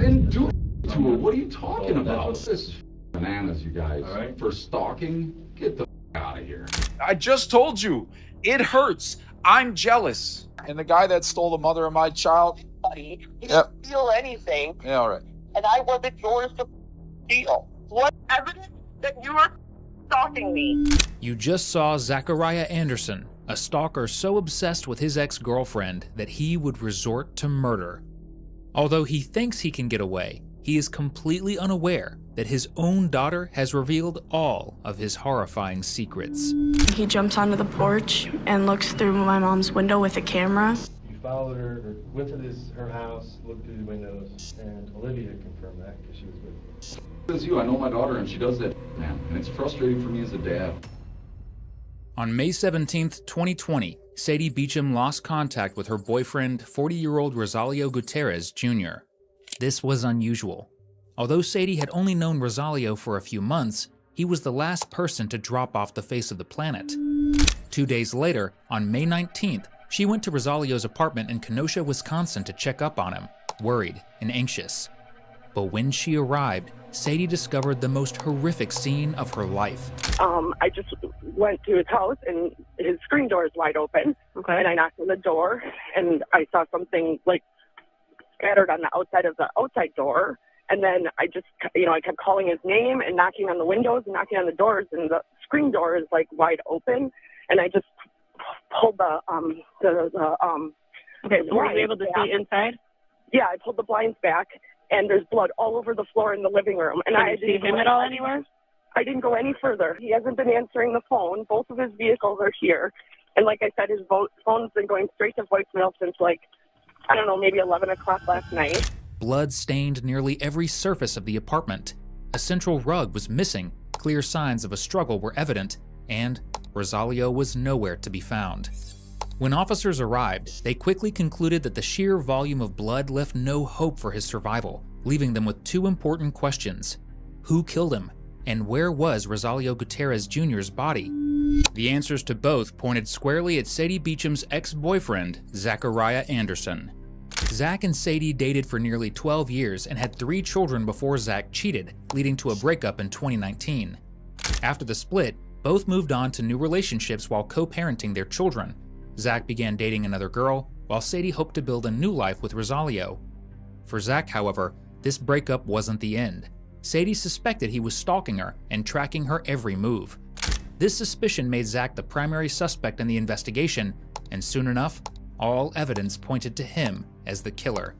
didn't do it to her. What are you talking about? This is bananas, you guys. All right. For stalking, get the out of here. I just told you, it hurts. I'm jealous. And the guy that stole the mother of my child? Buddy, you didn't steal anything. Yeah, all right. And I wasn't yours to steal. What evidence that you are stalking me? You just saw Zachariah Anderson, a stalker so obsessed with his ex-girlfriend that he would resort to murder. Although he thinks he can get away, he is completely unaware that his own daughter has revealed all of his horrifying secrets. He jumps onto the porch and looks through my mom's window with a camera. You followed her, or went to her house, looked through the windows, and Olivia confirmed that because she was with you. It's you. I know my daughter, and she does that, man. And it's frustrating for me as a dad. On May 17th, 2020, Sadie Beecham lost contact with her boyfriend, 40-year-old Rosalio Gutierrez Jr. This was unusual. Although Sadie had only known Rosalio for a few months, he was the last person to drop off the face of the planet. 2 days later, on May 19th, she went to Rosalio's apartment in Kenosha, Wisconsin to check up on him, worried and anxious. But when she arrived, Sadie discovered the most horrific scene of her life. I just went to his house and his screen door is wide open. Okay. And I knocked on the door and I saw something like scattered on the outside of the outside door. And then I just, I kept calling his name and knocking on the windows and knocking on the doors, and the screen door is like wide open. And I just pulled the Okay, so were you able to see inside? Yeah, I pulled the blinds back, and there's blood all over the floor in the living room. And I didn't see him at all anywhere? I didn't go any further. He hasn't been answering the phone. Both of his vehicles are here. And like I said, his phone's been going straight to voicemail since maybe 11 o'clock last night. Blood stained nearly every surface of the apartment. A central rug was missing, clear signs of a struggle were evident, and Rosalio was nowhere to be found. When officers arrived, they quickly concluded that the sheer volume of blood left no hope for his survival, leaving them with two important questions. Who killed him? And where was Rosalio Gutierrez Jr.'s body? The answers to both pointed squarely at Sadie Beecham's ex-boyfriend, Zachariah Anderson. Zach and Sadie dated for nearly 12 years and had 3 children before Zach cheated, leading to a breakup in 2019. After the split, both moved on to new relationships while co-parenting their children. Zach began dating another girl, while Sadie hoped to build a new life with Rosalio. For Zach, however, this breakup wasn't the end. Sadie suspected he was stalking her and tracking her every move. This suspicion made Zach the primary suspect in the investigation, and soon enough, all evidence pointed to him as the killer.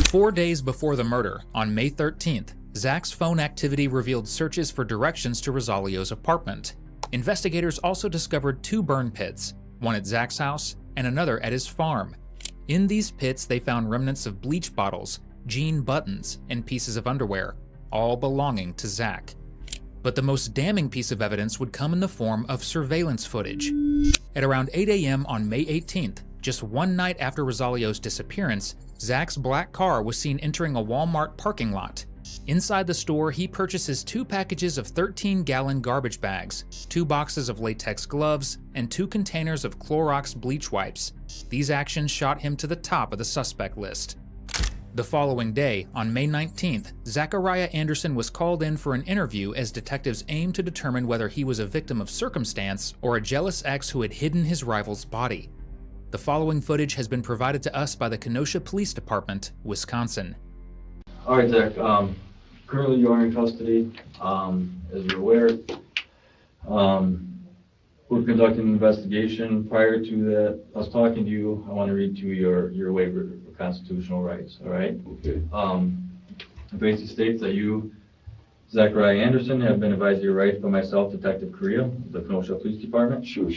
4 days before the murder, on May 13th, Zach's phone activity revealed searches for directions to Rosalio's apartment. Investigators also discovered 2 burn pits, one at Zach's house and another at his farm. In these pits, they found remnants of bleach bottles, jean buttons, and pieces of underwear, all belonging to Zach. But the most damning piece of evidence would come in the form of surveillance footage. At around 8 a.m. on May 18th, just one night after Rosalio's disappearance, Zach's black car was seen entering a Walmart parking lot. Inside the store, he purchases 2 packages of 13-gallon garbage bags, 2 boxes of latex gloves, and 2 containers of Clorox bleach wipes. These actions shot him to the top of the suspect list. The following day, on May 19th, Zachariah Anderson was called in for an interview as detectives aimed to determine whether he was a victim of circumstance or a jealous ex who had hidden his rival's body. The following footage has been provided to us by the Kenosha Police Department, Wisconsin. All right, Zach. Currently, you are in custody. As you're aware, we're conducting an investigation. Prior to that, us talking to you, I want to read to you your waiver of constitutional rights. All right. Okay. It basically states that you, Zachariah Anderson, have been advised of your rights by myself, Detective Correa, of the Kenosha Police Department. Sure.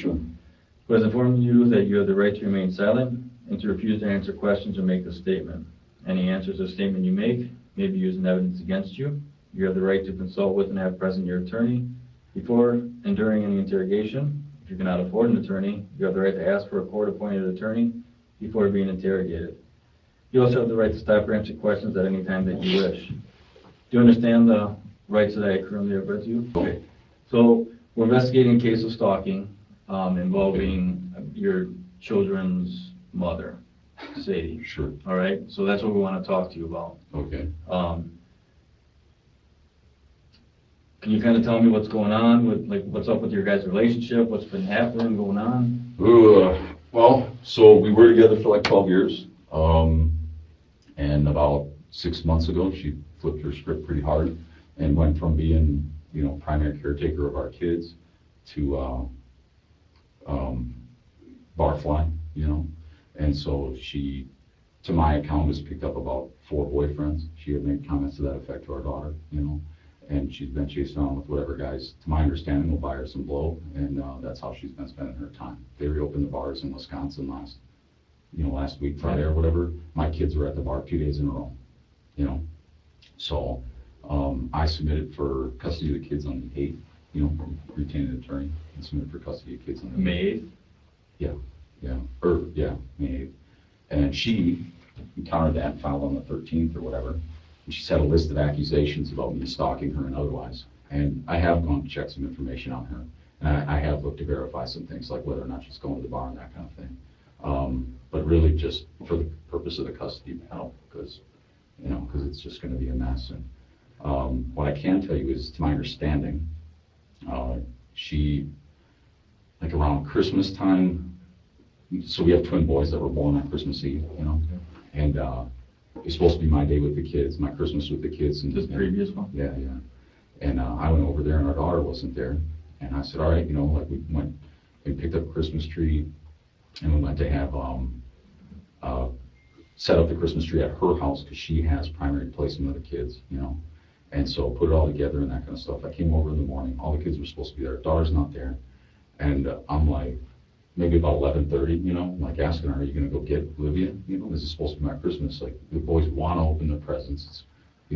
Who has informed you that you have the right to remain silent and to refuse to answer questions or make a statement. Any answers or statement you make may be used in evidence against you. You have the right to consult with and have present your attorney before and during any interrogation. If you cannot afford an attorney, you have the right to ask for a court-appointed attorney before being interrogated. You also have the right to stop or answer questions at any time that you wish. Do you understand the rights that I currently have read to you? Okay. So we're investigating a case of stalking involving your children's mother. Sadie. Sure. All right, so that's what we want to talk to you about. Okay. Can you kind of tell me what's going on with, like, what's up with your guys' relationship? What's been happening, going on? Well, so we were together for like 12 years. And about 6 months ago, she flipped her script pretty hard and went from being, primary caretaker of our kids to barfly, And so she, to my account, has picked up about 4 boyfriends. She had made comments to that effect to our daughter, And she's been chasing around with whatever guys, to my understanding, will buy her some blow, and that's how she's been spending her time. They reopened the bars in Wisconsin last week, Friday or whatever. My kids were at the bar 2 days in a row, So I submitted for custody of the kids on the 8th, retained an attorney, and submitted for custody of kids on the 8th. May 8th? May 8th. And then she encountered that and filed on the 13th or whatever. And she's had a list of accusations about me stalking her and otherwise. And I have gone to check some information on her. And I have looked to verify some things, like whether or not she's going to the bar and that kind of thing. But really just for the purpose of the custody battle, because it's just going to be a mess. And what I can tell you is, to my understanding, she, like around Christmas time, so we have twin boys that were born on Christmas Eve, and it's supposed to be my day with the kids, my Christmas with the kids. And This previous one? Yeah. And I went over there and our daughter wasn't there. And I said, all right, like we went and picked up a Christmas tree and we went to have, set up the Christmas tree at her house because she has primary placement of the kids, And so put it all together and that kind of stuff. I came over in the morning, all the kids were supposed to be there. Daughter's not there. And I'm like, maybe about 11:30, like asking her, are you going to go get Olivia? This is supposed to be my Christmas. Like, the boys want to open their presents. It's,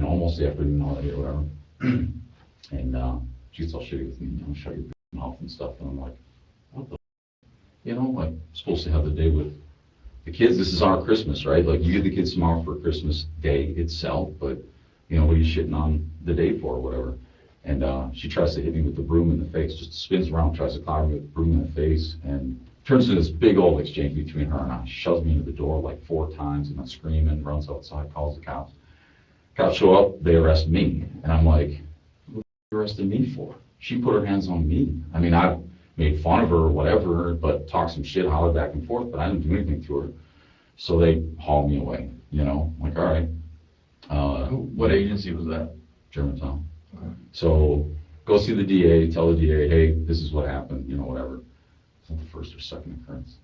almost the afternoon already or whatever. And she gets all shitty with me, shut your mouth and stuff. And I'm like, what the like, supposed to have the day with the kids. This is our Christmas, right? Like, you give the kids tomorrow for Christmas Day itself, but, what are you shitting on the day for or whatever? And she tries to hit me with the broom in the face, just spins around, tries to cloud me with the broom in the face, and turns into this big old exchange between her and I. She shoves me into the door like 4 times, and I'm screaming, runs outside, calls the cops. Cops show up, they arrest me, and I'm like, what are you arresting me for? She put her hands on me. I mean, I made fun of her or whatever, but talked some shit, hollered back and forth, but I didn't do anything to her. So they hauled me away, like, all right. What agency was that? Germantown. Okay. So go see the DA, tell the DA, hey, this is what happened, whatever. It's not the first or second occurrence.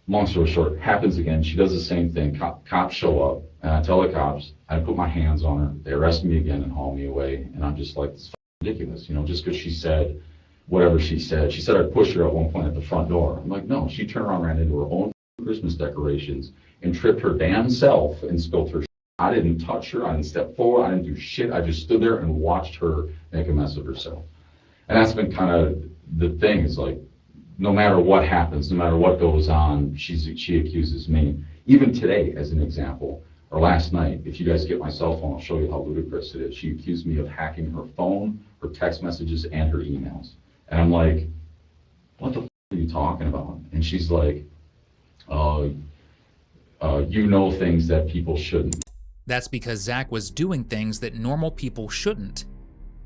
Long story short, happens again. She does the same thing. Cops show up, and I tell the cops, I put my hands on her. They arrest me again and haul me away. And I'm just like, this is ridiculous, just because she said whatever she said. She said I'd push her at one point at the front door. I'm like, no, she turned around, ran into her own Christmas decorations, and tripped her damn self and spilled her. I didn't touch her. I didn't step forward. I didn't do shit. I just stood there and watched her make a mess of herself. And that's been kind of the thing, is like, no matter what happens, no matter what goes on, she accuses me. Even today, as an example, or last night, if you guys get my cell phone, I'll show you how ludicrous it is. She accused me of hacking her phone, her text messages, and her emails. And I'm like, what the f*** are you talking about? And she's like, you know things that people shouldn't. That's because Zach was doing things that normal people shouldn't.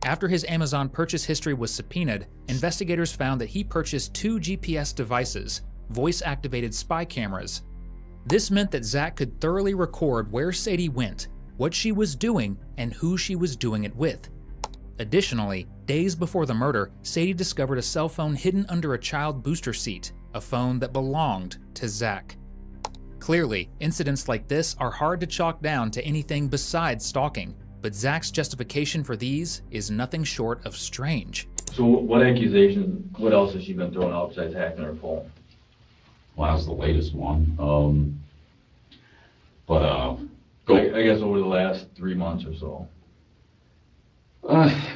After his Amazon purchase history was subpoenaed, investigators found that he purchased 2 GPS devices, voice-activated spy cameras. This meant that Zach could thoroughly record where Sadie went, what she was doing, and who she was doing it with. Additionally, days before the murder, Sadie discovered a cell phone hidden under a child booster seat, a phone that belonged to Zach. Clearly, incidents like this are hard to chalk down to anything besides stalking, but Zach's justification for these is nothing short of strange. So what else has she been throwing out besides hacking her phone? Well, that was the latest one. I guess over the last 3 months or so.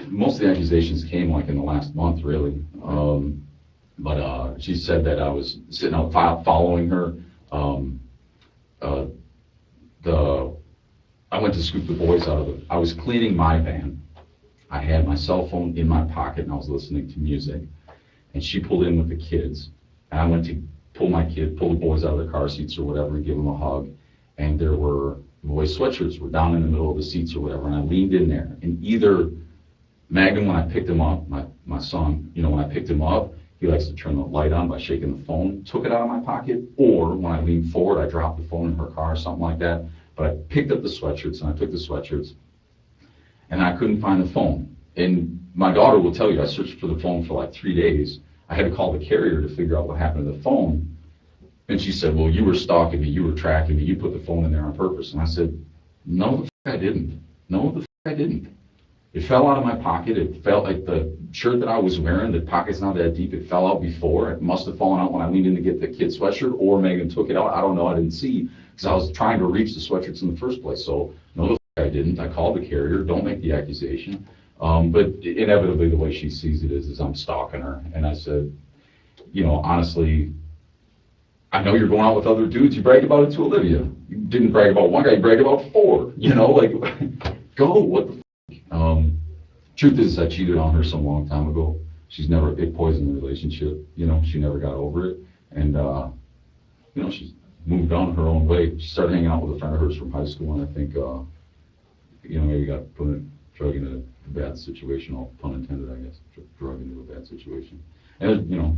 Most of the accusations came like in the last month, really. But she said that I was sitting out following her. I went to scoop the boys out of I was cleaning my van. I had my cell phone in my pocket and I was listening to music. And she pulled in with the kids. And I went to pull the boys out of their car seats or whatever and give them a hug. And there were boys' sweatshirts were down in the middle of the seats or whatever. And I leaned in there. And either Megan, when I picked him up, my son, you know, when I picked him up, he likes to turn the light on by shaking the phone, took it out of my pocket, or when I leaned forward, I dropped the phone in her car or something like that. But I picked up the sweatshirts, and I took the sweatshirts, and I couldn't find the phone. And my daughter will tell you, I searched for the phone for like 3 days. I had to call the carrier to figure out what happened to the phone. And she said, well, you were stalking me, you were tracking me, you put the phone in there on purpose. And I said, no, the f*** I didn't. No, the f*** I didn't. It fell out of my pocket. It felt like the shirt that I was wearing, the pocket's not that deep, it fell out before. It must have fallen out when I leaned in to get the kid's sweatshirt, or Megan took it out. I don't know, I didn't see, because I was trying to reach the sweatshirts in the first place. So, no, the f*** I didn't. I called the carrier, don't make the accusation. But inevitably, the way she sees it is I'm stalking her. And I said, you know, honestly, I know you're going out with other dudes. You bragged about it to Olivia. You didn't brag about one guy, you bragged about 4. You know, like, go, what the f***? Truth is, I cheated on her some long time ago. It poisoned the relationship. You know, she never got over it. And, you know, she's moved on her own way. She started hanging out with a friend of hers from high school, and I think, you know, maybe got drug into a bad situation, all pun intended, I guess, drug into a bad situation. And, you know,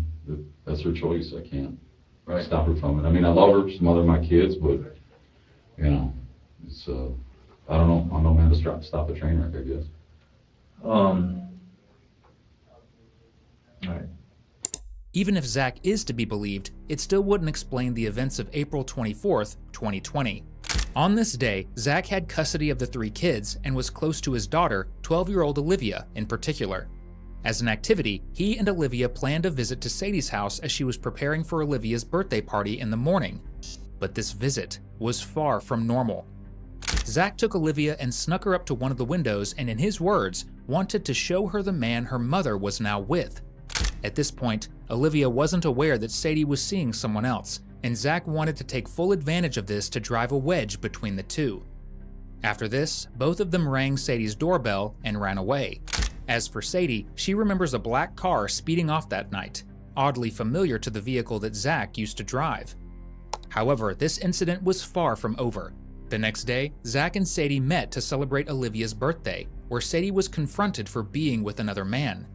that's her choice. I can't stop her from it. I mean, I love her. She's the mother of my kids, but, you know, it's, I don't know. I'm no man to stop a train wreck, I guess. All right. Even if Zach is to be believed, it still wouldn't explain the events of April 24th, 2020. On this day, Zach had custody of the 3 kids and was close to his daughter, 12-year-old Olivia, in particular. As an activity, he and Olivia planned a visit to Sadie's house as she was preparing for Olivia's birthday party in the morning. But this visit was far from normal. Zach took Olivia and snuck her up to one of the windows and, in his words, wanted to show her the man her mother was now with. At this point, Olivia wasn't aware that Sadie was seeing someone else, and Zach wanted to take full advantage of this to drive a wedge between the two. After this, both of them rang Sadie's doorbell and ran away. As for Sadie, she remembers a black car speeding off that night, oddly familiar to the vehicle that Zach used to drive. However, this incident was far from over. The next day, Zach and Sadie met to celebrate Olivia's birthday, where Sadie was confronted for being with another man.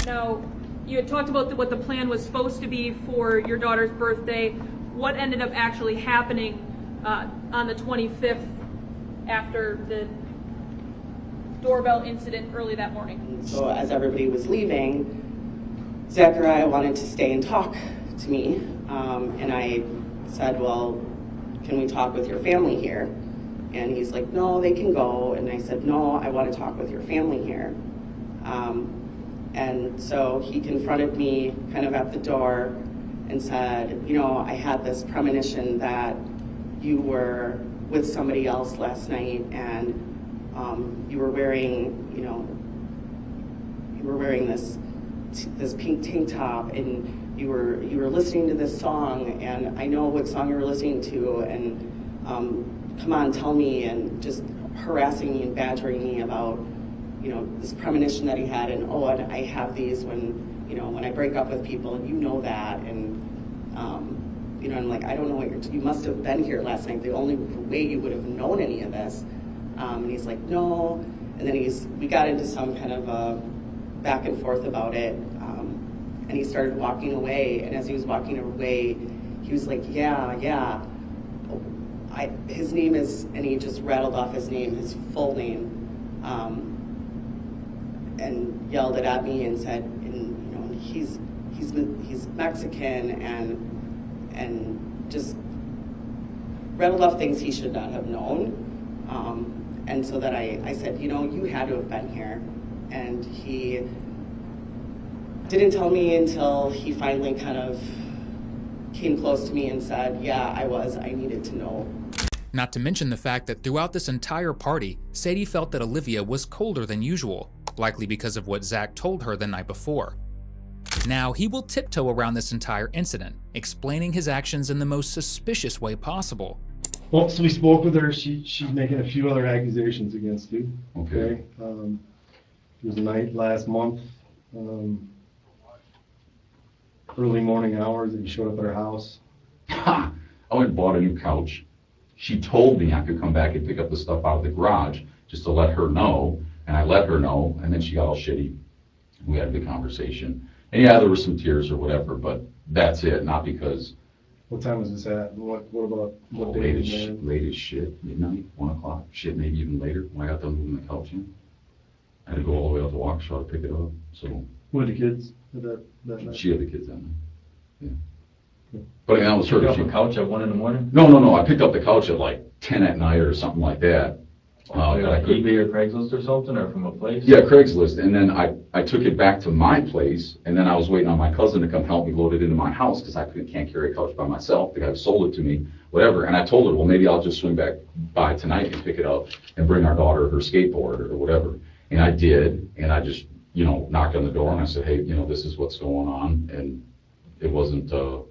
Now, you had talked about what the plan was supposed to be for your daughter's birthday. What ended up actually happening on the 25th after the doorbell incident early that morning? So as everybody was leaving, Zachariah wanted to stay and talk to me, and I said, well, can we talk with your family here? And he's like, no, they can go. And I said, no, I want to talk with your family here. And so he confronted me kind of at the door and said, you know, I had this premonition that you were with somebody else last night, and you were wearing, you know, this pink tank top, and you were listening to this song, and I know what song you were listening to, and come on, tell me, and just harassing me and badgering me about, you know, this premonition that he had, and and I have these when, you know, when I break up with people, and you know that, and you know, I'm like, I don't know what you must have been here last night. The only way you would have known any of this. And he's like, no. And then we got into some kind of a back and forth about it. And he started walking away. And as he was walking away, he was like, yeah. His name is, and he just rattled off his name, his full name, and yelled it at me and said, and you know, he's Mexican, and just rattled off things he should not have known. And so that I said, you know, you had to have been here. And he didn't tell me until he finally kind of came close to me and said, yeah, I needed to know. Not to mention the fact that throughout this entire party, Sadie felt that Olivia was colder than usual, likely because of what Zach told her the night before. Now, he will tiptoe around this entire incident, explaining his actions in the most suspicious way possible. Well, so we spoke with her. She's making a few other accusations against you. Okay. There was a night last month, early morning hours, that you showed up at her house Ha! I went and bought a new couch. She told me I could come back and pick up the stuff out of the garage just to let her know, and I let her know, and then she got all shitty. We had a big conversation. And yeah, there were some tears or whatever, but that's it, not because What time was this at? What about, what day was it? late as shit, midnight, 1 o'clock, shit, maybe even later, when I got done moving the couch in. I had to go all the way out to Waukesha to pick it up, so. With the kids that night? She had the kids that night, yeah. But that was her. Pick up a couch at 1 in the morning? No, I picked up the couch at like 10 at night or something like that. Like eBay or Craigslist or something, or from a place? Yeah, Craigslist, and then I took it back to my place, and then I was waiting on my cousin to come help me load it into my house, because I can't carry a couch by myself. The guy who sold it to me, whatever, and I told her, well, maybe I'll just swing back by tonight and pick it up and bring our daughter her skateboard or whatever. And I did, and I just, knocked on the door, and I said, hey, this is what's going on, and it wasn't, it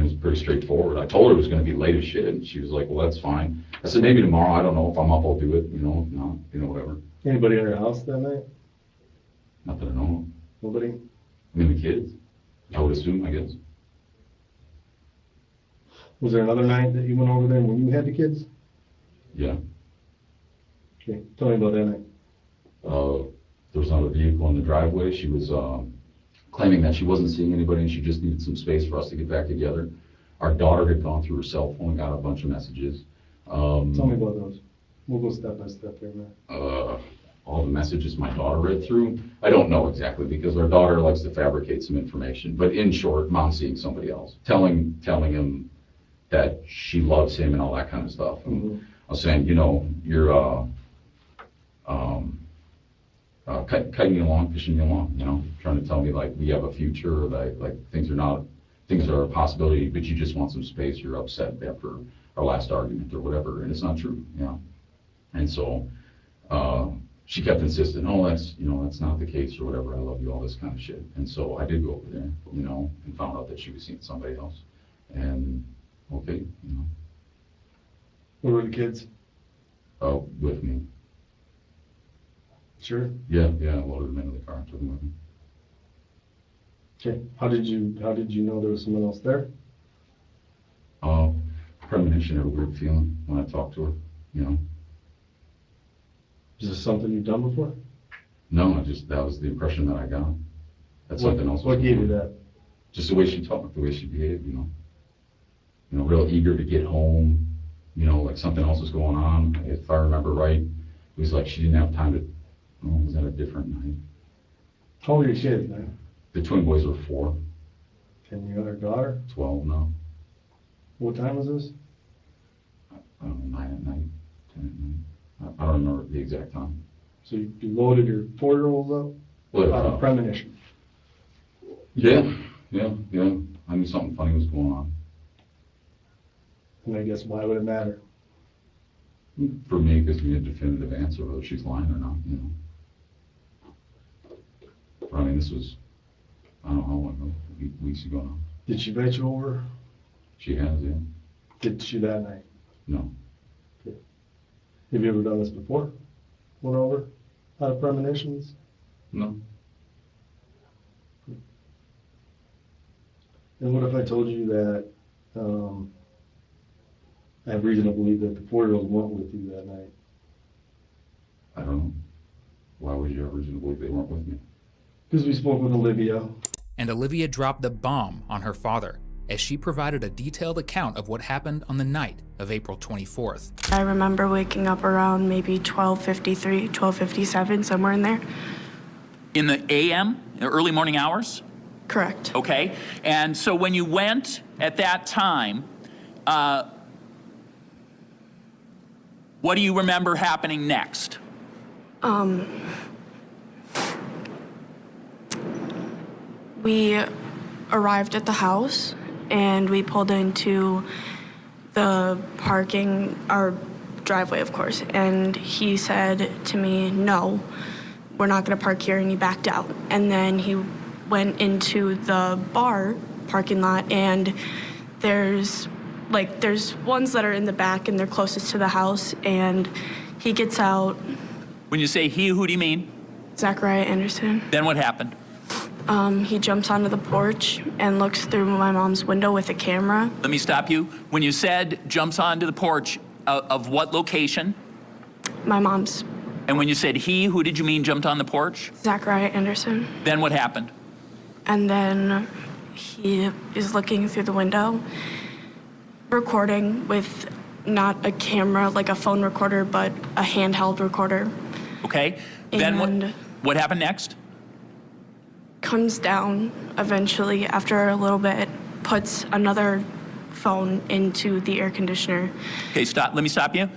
was pretty straightforward. I told her it was gonna be late as shit, and she was like, well, that's fine. I said, maybe tomorrow, I don't know, if I'm up, I'll do it, if not, whatever. Anybody in her house that night? Not that I know of. Nobody? The kids, I would assume, I guess. Was there another night that you went over there when you had the kids? Yeah. Okay, tell me about that night. There was another vehicle in the driveway. She was claiming that she wasn't seeing anybody and she just needed some space for us to get back together. Our daughter had gone through her cell phone and got a bunch of messages. Tell me about those. We'll go step by step there, man. All the messages my daughter read through, I don't know exactly, because our daughter likes to fabricate some information. But in short, mom's seeing somebody else, telling him that she loves him and all that kind of stuff. And I was saying, you're kiting me along, fishing me along, trying to tell me like we have a future, or like things are a possibility, but you just want some space. You're upset after our last argument or whatever, and it's not true, And so she kept insisting, oh, that's not the case or whatever. I love you, all this kind of shit. And so I did go over there, and found out that she was seeing somebody else. And okay, Where were the kids? With me. Sure. Yeah, I loaded them into the car and took them with me. Okay. How did you know there was someone else there? Premonition, had a weird feeling when I talked to her, Is this something you've done before? No, that was the impression that I got. That's something else. What gave you that? Just the way she talked, the way she behaved, real eager to get home, like something else was going on. If I remember right, it was like she didn't have time to, was that a different night? How old are your kids, man? The twin boys were 4. And your other daughter? 12 now. What time was this? I don't know, 9 at night, 10 at night. I don't remember the exact time. So you loaded your 4-year-olds up? Well, Out of premonition? Yeah. I knew something funny was going on. And I guess why would it matter? For me, because we had a definitive answer whether she's lying or not, But this was, I don't know how long ago, weeks ago now. Did she invite you over? She has, yeah. Did she that night? No. Okay. Have you ever done this before? Went over out of premonitions? No. And what if I told you that I have reason to believe that the 4-year-old went with you that night? I don't know. Why would you have reason to believe they weren't with me? Because we spoke with Olivia. And Olivia dropped the bomb on her father as she provided a detailed account of what happened on the night of April 24th. I remember waking up around maybe 12:53, 12:57, somewhere in there. In the AM, the early morning hours? Correct. Okay. And so when you went at that time, what do you remember happening next? We arrived at the house and we pulled into the parking, our driveway, of course, and he said to me, no, we're not going to park here, and he backed out. And then he went into the bar parking lot, and there's ones that are in the back and they're closest to the house, and he gets out. When you say he, who do you mean? Zachariah Anderson. Then what happened? He jumps onto the porch and looks through my mom's window with a camera. Let me stop you. When you said jumps onto the porch, of what location? My mom's. And when you said he, who did you mean jumped on the porch? Zachariah Anderson. Then what happened? And then he is looking through the window, recording with not a camera, like a phone recorder, but a handheld recorder. Okay. Then And what happened next? comes down eventually after a little bit, puts another phone into the air conditioner. Okay, stop. Let me stop you.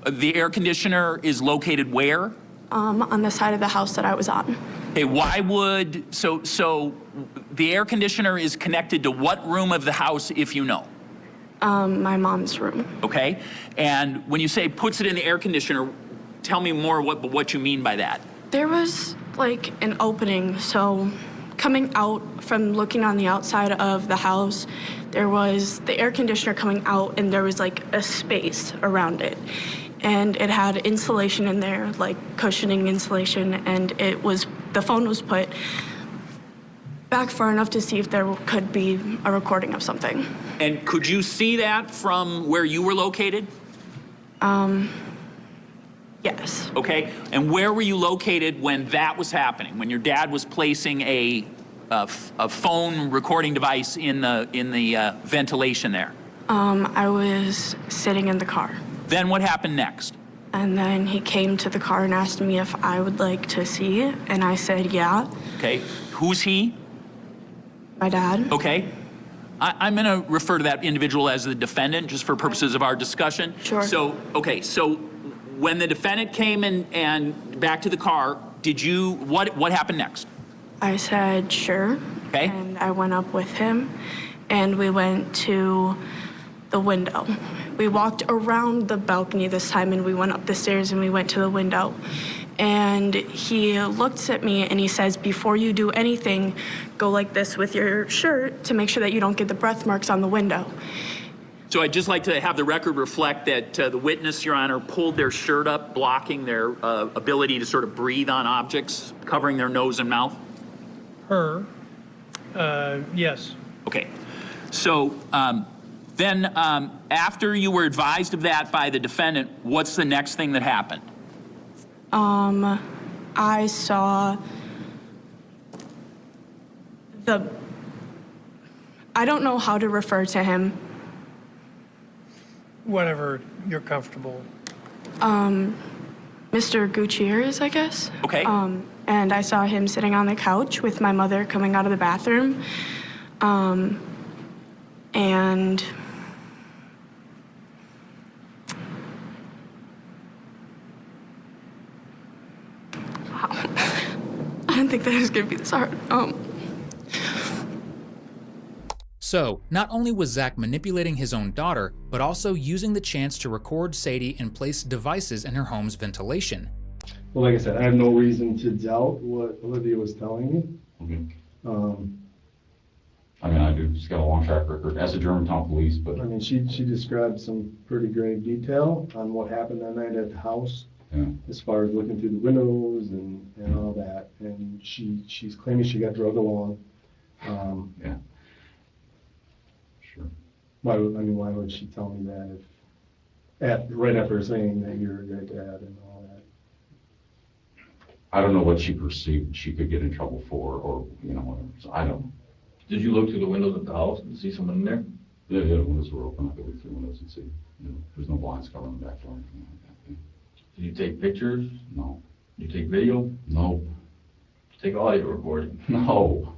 The air conditioner is located where? On the side of the house that I was on. Okay, why would, so the air conditioner is connected to what room of the house, if you know? My mom's room. Okay, and when you say puts it in the air conditioner, tell me more what you mean by that. There was like an opening, so coming out from looking on the outside of the house, there was the air conditioner coming out and there was like a space around it. And it had insulation in there, like cushioning insulation, and the phone was put back far enough to see if there could be a recording of something. And could you see that from where you were located? Yes. Okay, and where were you located when that was happening, when your dad was placing a phone recording device in the ventilation there? I was sitting in the car. Then what happened next? And then he came to the car and asked me if I would like to see it, and I said yeah. Okay, who's he? My dad. Okay. I'm going to refer to that individual as the defendant, just for purposes of our discussion. Sure. So, okay, so when the defendant came and back to the car, what happened next? I said sure. Okay. And I went up with him, and we went to the window. We walked around the balcony this time, and we went up the stairs, and we went to the window. And he looks at me and he says, before you do anything, go like this with your shirt to make sure that you don't get the breath marks on the window. So I'd just like to have the record reflect that the witness, Your Honor, pulled their shirt up, blocking their ability to sort of breathe on objects, covering their nose and mouth. Her, yes. Okay. So then after you were advised of that by the defendant, what's the next thing that happened? I saw I don't know how to refer to him. Whatever you're comfortable. Mr. Gutierrez, I guess. Okay. And I saw him sitting on the couch with my mother coming out of the bathroom. And I didn't think that was gonna be this hard. So, not only was Zach manipulating his own daughter, but also using the chance to record Sadie and place devices in her home's ventilation. Well, like I said, I have no reason to doubt what Olivia was telling me. Mm-hmm. I mean, I do. She's got a long track record as a Germantown police, but I mean, she described some pretty grave detail on what happened that night at the house, as far as looking through the windows and all that. And she's claiming she got drugged along. Yeah. Sure. Why would she tell me that right after saying that you're a great dad and all that? I don't know what she perceived she could get in trouble for, or whatever. So I don't. Did you look through the windows of the house and see someone in there? Yeah, the windows were open. I could look through windows and see. There's no blinds covering the back door or anything like that. Did you take pictures? No. Did you take video? No. Did you take audio recording? No.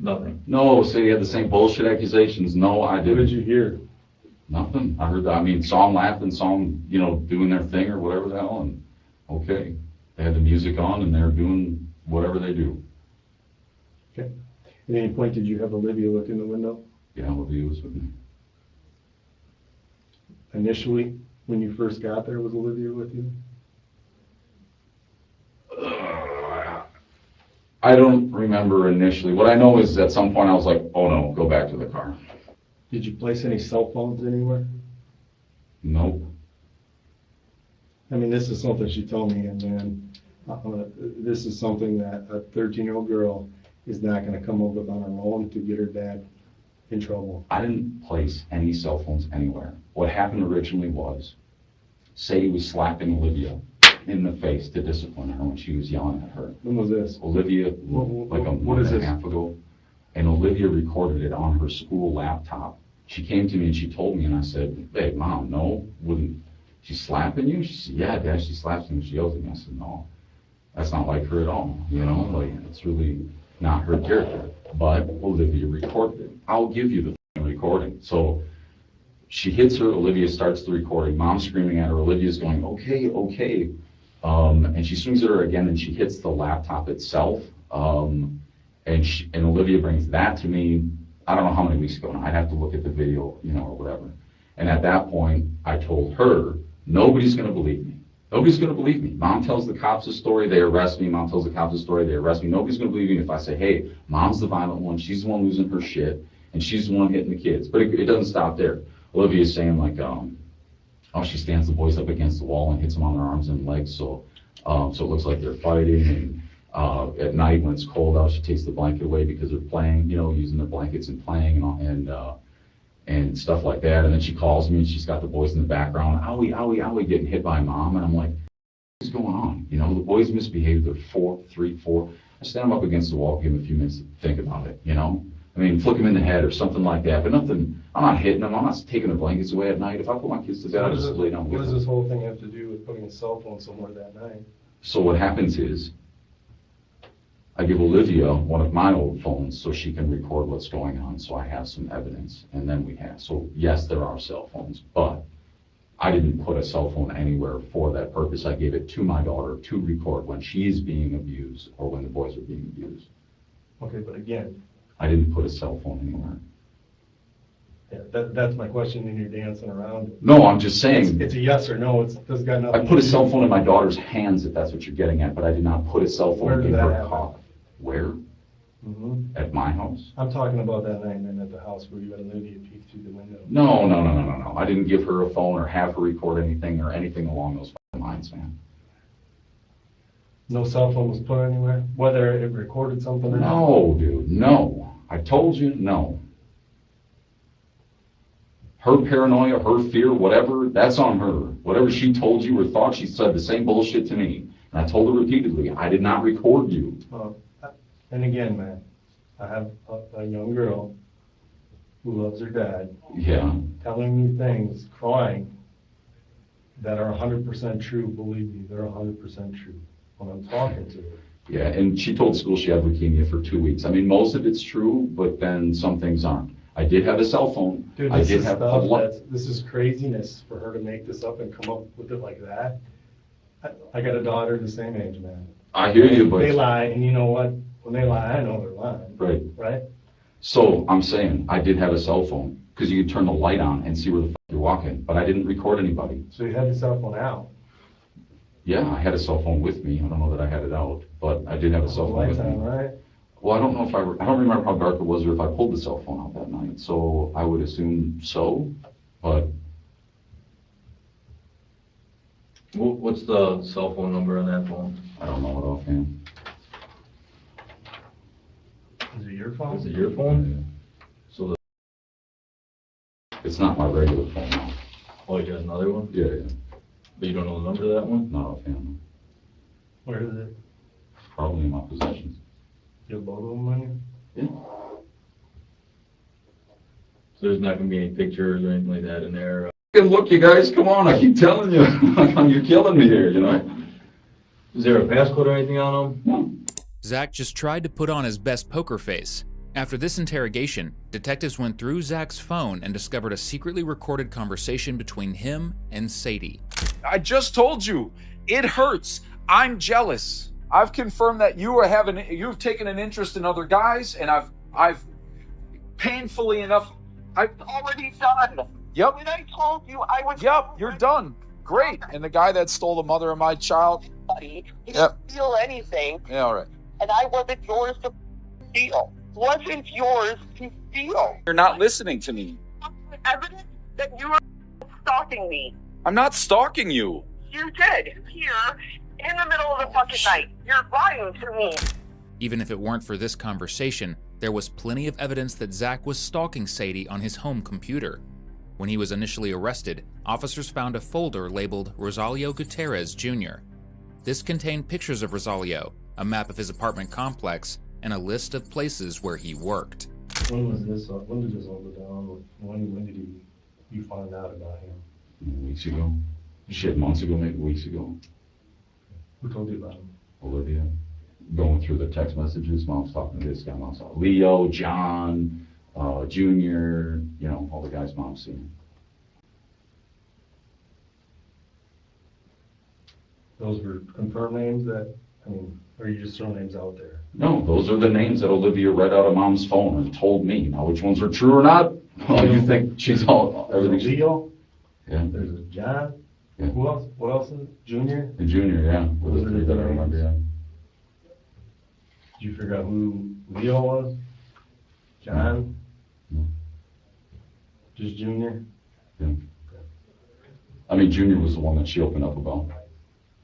Nothing. No. So you had the same bullshit accusations. No, I didn't. What did you hear? Nothing. I heard that. I mean, saw them laughing, saw them, doing their thing or whatever the hell, and okay. They had the music on and they're doing whatever they do. Okay. At any point, did you have Olivia look in the window? Yeah, Olivia was with me. Initially, when you first got there, was Olivia with you? I don't remember initially. What I know is at some point I was like, oh no, go back to the car. Did you place any cell phones anywhere? Nope. I mean, this is something she told me, and then this is something that a 13-year-old girl is not gonna come up with on her own to get her dad in trouble. I didn't place any cell phones anywhere. What happened originally was, Sadie was slapping Olivia in the face to discipline her when she was yelling at her. When was this? Olivia, like a month and a half ago, and Olivia recorded it on her school laptop. She came to me and she told me, and I said, hey, Mom, no, wouldn't, she's slapping you? She said, yeah, Dad, she slaps me and she yells at me. I said, no, that's not like her at all, you know, like, it's really not her character. But Olivia recorded it. I'll give you the recording. So she hits her, Olivia starts the recording, Mom's screaming at her, Olivia's going, okay, okay. And she swings at her again and she hits the laptop itself. And Olivia brings that to me, I don't know how many weeks ago now, I'd have to look at the video, you know, or whatever. And at that point, I told her, nobody's gonna believe me. Nobody's gonna believe me. Mom tells the cops a story, they arrest me. Mom tells the cops a story, they arrest me. Nobody's gonna believe me if I say, hey, Mom's the violent one, she's the one losing her shit, and she's the one hitting the kids. But it doesn't stop there. Olivia's saying like, oh, she stands the boys up against the wall and hits them on their arms and legs, so it looks like they're fighting. And at night when it's cold out, she takes the blanket away because they're playing, you know, using their blankets and playing and stuff like that. And then she calls me and she's got the boys in the background, owie, owie, owie, getting hit by Mom. And I'm like, what's going on? You know, the boys misbehaved. They're 3, 4. I stand them up against the wall, give them a few minutes to think about it, you know? I mean, flick them in the head or something like that, but nothing, I'm not hitting them, I'm not taking their blankets away at night. If I put my kids to bed, I just lay down with them. What does this whole thing have to do with putting a cell phone somewhere that night? So what happens is, I give Olivia one of my old phones so she can record what's going on, so I have some evidence, and then we have, so yes, there are cell phones, but I didn't put a cell phone anywhere for that purpose. I gave it to my daughter to record when she's being abused or when the boys are being abused. Okay, but again, I didn't put a cell phone anywhere. yeah, that's my question, and you're dancing around it. No, I'm just saying. It's a yes or no, it's got nothing. I put a cell phone in my daughter's hands, if that's what you're getting at, but I did not put a cell Where phone did in that her happen? car. Where? Mm-hmm. At my house? I'm talking about that night and at the house where you had Olivia peek through the window. No. I didn't give her a phone or have her record anything or anything along those lines, man. No cell phone was put anywhere, whether it recorded something or not? No, dude, no. I told you, no. Her paranoia, her fear, whatever, that's on her. Whatever she told you or thought, she said the same bullshit to me. And I told her repeatedly, I did not record you. And again, man, I have a young girl who loves her dad. Yeah. Telling me things, crying, that are 100% true. Believe me, they're 100% true when I'm talking to her. Yeah, and she told school she had leukemia for 2 weeks. I mean, most of it's true, but then some things aren't. I did have a cell phone. Dude, I did have this is craziness for her to make this up and come up with it like that. I got a daughter the same age, man. I hear you, but they lie, and you know what? When they lie, I know they're lying. Right. Right? So I'm saying I did have a cell phone because you could turn the light on and see where the fuck you're walking, but I didn't record anybody. So you had your cell phone out? Yeah, I had a cell phone with me. I don't know that I had it out, but I did have a cell phone with me. Right? Well, I don't know if I don't remember how dark it was or if I pulled the cell phone out that night, so I would assume so, but. What's the cell phone number on that phone? I don't know it offhand. Is it your phone? Is it your phone? Yeah. So It's not my regular phone now. Oh, you got another one? Yeah. But you don't know the number to that one? Not offhand. Where is it? Probably in my possessions. You have both of them on you? Yeah. So there's not gonna be any pictures or anything like that in there? Look, you guys, come on, I keep telling you. You're killing me here, you know? Is there a passcode or anything on them? No. Zach just tried to put on his best poker face. After this interrogation, detectives went through Zach's phone and discovered a secretly recorded conversation between him and Sadie. I just told you, it hurts. I'm jealous. I've confirmed that you've taken an interest in other guys, and I've painfully enough, I've already done. Yep. When I told you I was. Yep, you're done. Great. And the guy that stole the mother of my child. Buddy, he didn't steal anything. Yeah, all right. And I wasn't yours to steal. Wasn't yours to steal. You're not listening to me. Evidence that you were stalking me. I'm not stalking you. You did. Here, in the middle of the fucking night. You're lying to me. Even if it weren't for this conversation, there was plenty of evidence that Zach was stalking Sadie on his home computer. When he was initially arrested, officers found a folder labeled Rosalio Gutierrez Jr. This contained pictures of Rosalio, a map of his apartment complex, and a list of places where he worked. When was this, when did this all go down? When did you find out about him? Weeks ago. Shit, months ago, maybe weeks ago. Who told you about him? Olivia. Going through the text messages, mom's talking to this guy, mom's talking Leo, John, Junior, you know, all the guys mom's seen. Those were confirmed names that, I mean, or are you just throwing names out there? No, those are the names that Olivia read out of mom's phone and told me. Now, which ones are true or not? Oh, you think she's all, everything's... Leo? Yeah. There's a John? Yeah. Who else? What else is it? Junior? And Junior, yeah. Were Those the are three the that I remember, yeah. Did you figure out who Leo was? John? No. Just Junior? Yeah. I mean, Junior was the one that she opened up about.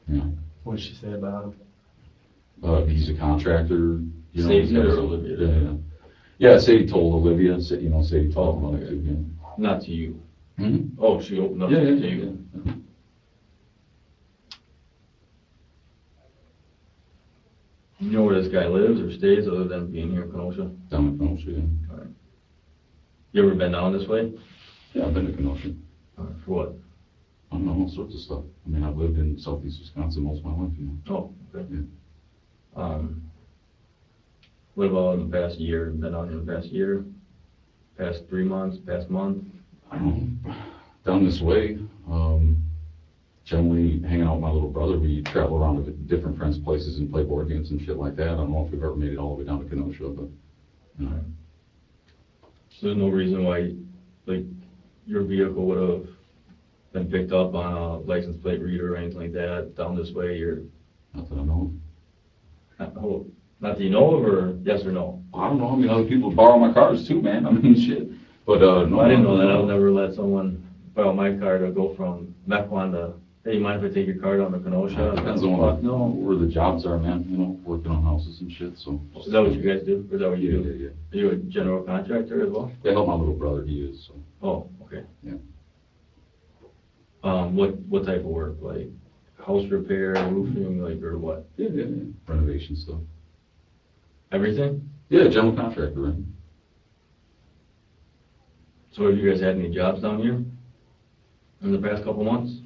Yeah. What did she say about him? He's a contractor, you know. Sadie he's got or his- Olivia? Yeah, Sadie told Olivia, you know, Sadie told him about it, yeah. Not to you. Mm-hmm. Oh, she opened up Yeah, to yeah, you. yeah. You know where this guy lives or stays other than being here in Kenosha? Down in Kenosha, yeah. All right. You ever been down this way? Yeah, I've been to Kenosha. All right. For what? I don't know, all sorts of stuff. I mean, I've lived in southeast Wisconsin most of my life, you know. Oh, okay. Yeah. What about in the past year? Been down here in the past year? Past 3 months? Past month? I don't know, down this way, generally hanging out with my little brother, we travel around to different friends' places and play board games and shit like that. I don't know if we've ever made it all the way down to Kenosha, but, you know. So there's no reason why, like, your vehicle would have been picked up on a license plate reader or anything like that down this way? You're Not that I know not that you know of, or yes or no? of. I don't know, I mean, other people borrow my cars too, man, I mean, shit. But, no. I didn't know that. I would never let someone borrow my car to go from Mequon to, hey, you mind if I take your car down to Kenosha? Depends on where the jobs are, man, you know, working on houses and shit, so. Is that what you guys do? Or is that what you do? Yeah. Are you a general contractor as well? They help my little brother, he is, so. Oh, okay. Yeah. What type of work? Like house repair, roofing, like, or what? Yeah. Renovation stuff. Everything? Yeah, general contractor, right? So have you guys had any jobs down here in the past couple months?